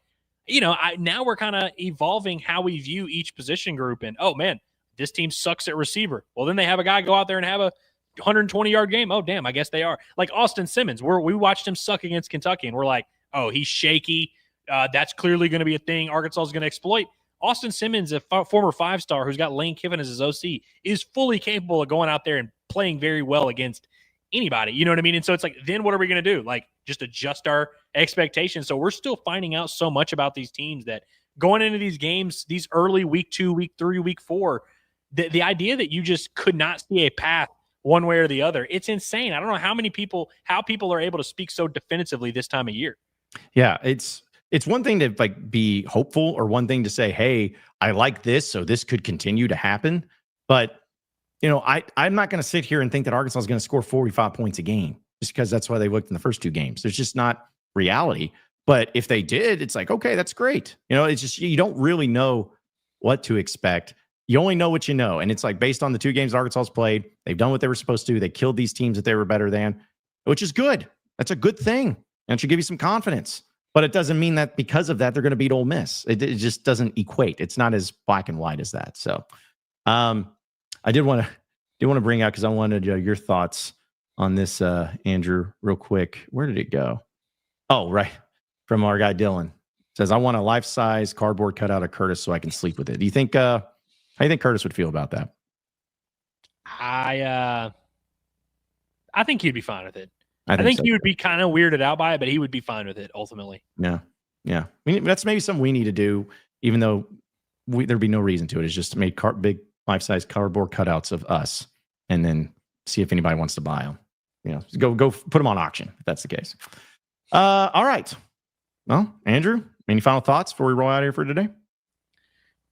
now we're kind of evolving how we view each position group. And, oh, man, this team sucks at receiver. Well, then they have a guy go out there and have a 120-yard game. Oh, damn, I guess they are. Like Austin Simmons, we watched him suck against Kentucky, and we're like, oh, he's shaky. That's clearly going to be a thing Arkansas is going to exploit. Austin Simmons, a former five-star who's got Lane Kiffin as his OC, is fully capable of going out there and playing very well against anybody. You know what I mean? And so it's like, then what are we going to do? Like, just adjust our expectations. So we're still finding out so much about these teams that going into these games, these early week 2, week 3, week 4, the idea that you just could not see a path one way or the other, it's insane. I don't know how people are able to speak so definitively this time of year. Yeah, it's one thing to like be hopeful, or one thing to say, hey, I like this, so this could continue to happen. But I'm not going to sit here and think that Arkansas is going to score 45 points a game just because that's why they looked in the first 2 games. There's just not reality. But if they did, it's like, okay, that's great. It's just, you don't really know what to expect. You only know what you know. And it's like, based on the 2 games Arkansas's played, they've done what they were supposed to do. They killed these teams that they were better than, which is good. That's a good thing. And it should give you some confidence. But it doesn't mean that because of that, they're going to beat Ole Miss. It just doesn't equate. It's not as black and white as that. So I did want to bring out, because I wanted your thoughts on this, Andrew, real quick. Where did it go? Oh, right. From our guy Dylan. Says, I want a life-size cardboard cutout of Curtis so I can sleep with it. Do you think how do you think Curtis would feel about that? I think he'd be fine with it. I think he would be kind of weirded out by it, but he would be fine with it ultimately. Yeah. I mean, that's maybe something we need to do, even though there'd be no reason to it. It's just to make big life-size cardboard cutouts of us, and then see if anybody wants to buy them. Go put them on auction if that's the case. All right. Well, Andrew, any final thoughts before we roll out here for today?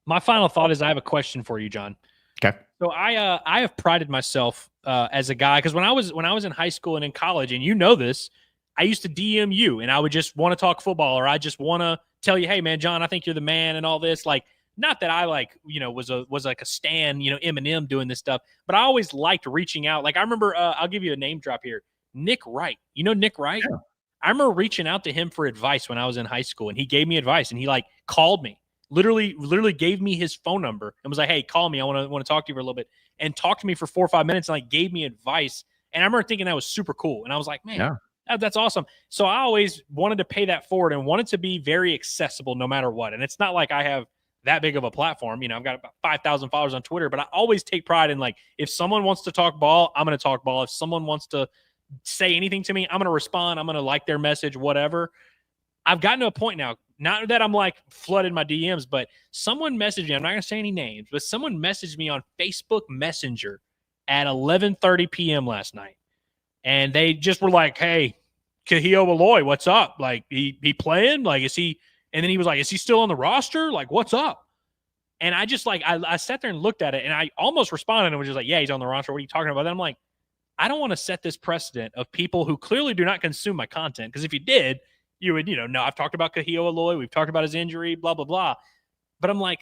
My final thought is I have a question for you, John. Okay. So I have prided myself as a guy, because when I was in high school and in college, and this, I used to DM you, and I would just want to talk football, or I just want to tell you, hey man, John, I think you're the man, and all this. Like, not that I was like a stan, Eminem doing this stuff, but I always liked reaching out. Like, I remember, I'll give you a name drop here, Nick Wright. Nick Wright? Yeah. I remember reaching out to him for advice when I was in high school, and he gave me advice, and he called me. Literally gave me his phone number and was like, hey, call me. I want to talk to you for a little bit, and talked to me for 4 or 5 minutes and gave me advice. And I remember thinking that was super cool. And I was like, man, that's awesome. So I always wanted to pay that forward and wanted to be very accessible no matter what. And it's not like I have that big of a platform. I've got about 5,000 followers on Twitter, but I always take pride in if someone wants to talk ball, I'm going to talk ball. If someone wants to say anything to me, I'm going to respond. I'm going to like their message, whatever. I've gotten to a point now, not that I'm flooded my DMs, but someone messaged me. I'm not going to say any names, but someone messaged me on Facebook Messenger at 11:30 p.m. last night. And they just were like, hey, Kahio Aloy, what's up? He playing? Is he? And then he was like, is he still on the roster? What's up? And I just I sat there and looked at it, and I almost responded and was just like, yeah, he's on the roster. What are you talking about? Then I'm like, I don't want to set this precedent of people who clearly do not consume my content. Because if you did, you would, no, I've talked about Kahio Aloy. We've talked about his injury, blah, blah, blah. But I'm like,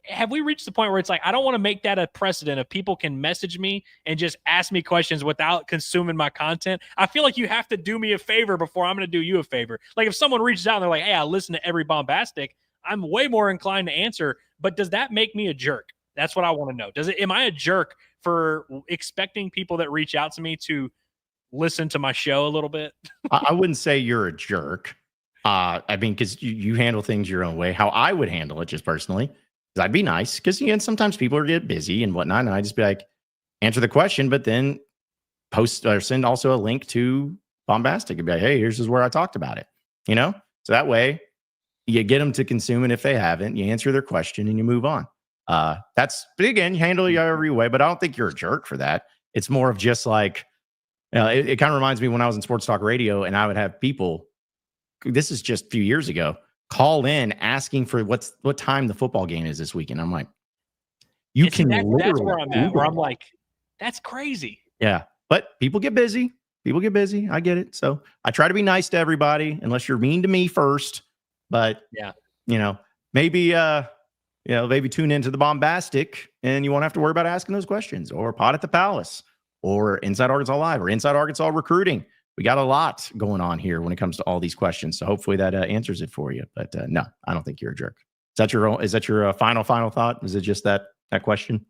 have we reached the point where it's I don't want to make that a precedent of people can message me and just ask me questions without consuming my content? I feel like you have to do me a favor before I'm going to do you a favor. If someone reaches out and they're like, hey, I listen to every bombastic, I'm way more inclined to answer. But does that make me a jerk? That's what I want to know. Am I a jerk for expecting people that reach out to me to listen to my show a little bit? I wouldn't say you're a jerk. I mean, because you handle things your own way. How I would handle it, just personally, is I'd be nice, because sometimes people get busy and whatnot, and I just be like, answer the question, but then post or send also a link to bombastic and be like, hey, here's where I talked about it. So that way you get them to consume it if they haven't. You answer their question and you move on. That's, but again, you handle it every way, but I don't think you're a jerk for that. It's more of just like, it kind of reminds me when I was in sports talk radio and I would have people, this is just a few years ago, call in asking for what time the football game is this weekend. I'm like, that's where I'm at, where I'm like, that's crazy. Yeah. But people get busy. I get it. So I try to be nice to everybody, unless you're mean to me first. But maybe tune into the Bombastic and you won't have to worry about asking those questions, or Pod at the Palace, or Inside Arkansas Live, or Inside Arkansas Recruiting. We got a lot going on here when it comes to all these questions. So hopefully that answers it for you. But no, I don't think you're a jerk. Is that your final thought? Is it just that question?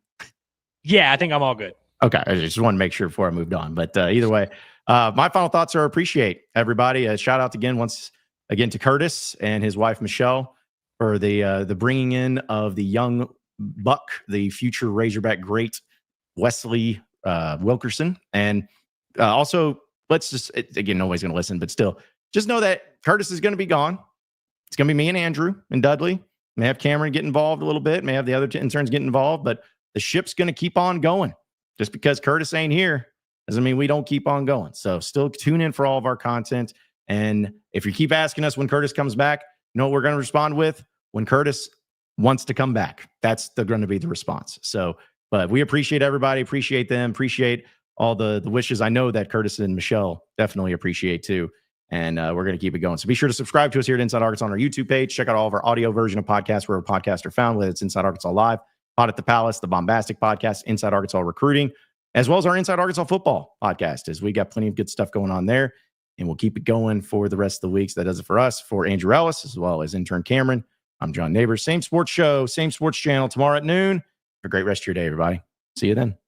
Yeah, I think I'm all good. Okay. I just want to make sure before I moved on. But either way, my final thoughts are appreciate everybody. A shout out once again to Curtis and his wife, Michelle, for the bringing in of the young buck, the future Razorback great, Wesley Wilkerson. And also, let's just, again, nobody's going to listen, but still, just know that Curtis is going to be gone. It's going to be me and Andrew and Dudley. May have Cameron get involved a little bit. May have the other interns get involved, but the ship's going to keep on going. Just because Curtis ain't here doesn't mean we don't keep on going. So still tune in for all of our content. And if you keep asking us when Curtis comes back, you know what we're going to respond with? When Curtis wants to come back. That's going to be the response. So, but we appreciate everybody, appreciate them, appreciate all the wishes. I know that Curtis and Michelle definitely appreciate too. And we're going to keep it going. So be sure to subscribe to us here at Inside Arkansas on our YouTube page. Check out all of our audio version of podcasts where podcasts are found, whether it's Inside Arkansas Live, Pod at the Palace, the Bombastic Podcast, Inside Arkansas Recruiting, as well as our Inside Arkansas Football podcast, as we got plenty of good stuff going on there. And we'll keep it going for the rest of the weeks. That does it for us. For Andrew Ellis, as well as intern Cameron, I'm John Neighbors. Same sports show, same sports channel tomorrow at noon. Have a great rest of your day, everybody. See you then.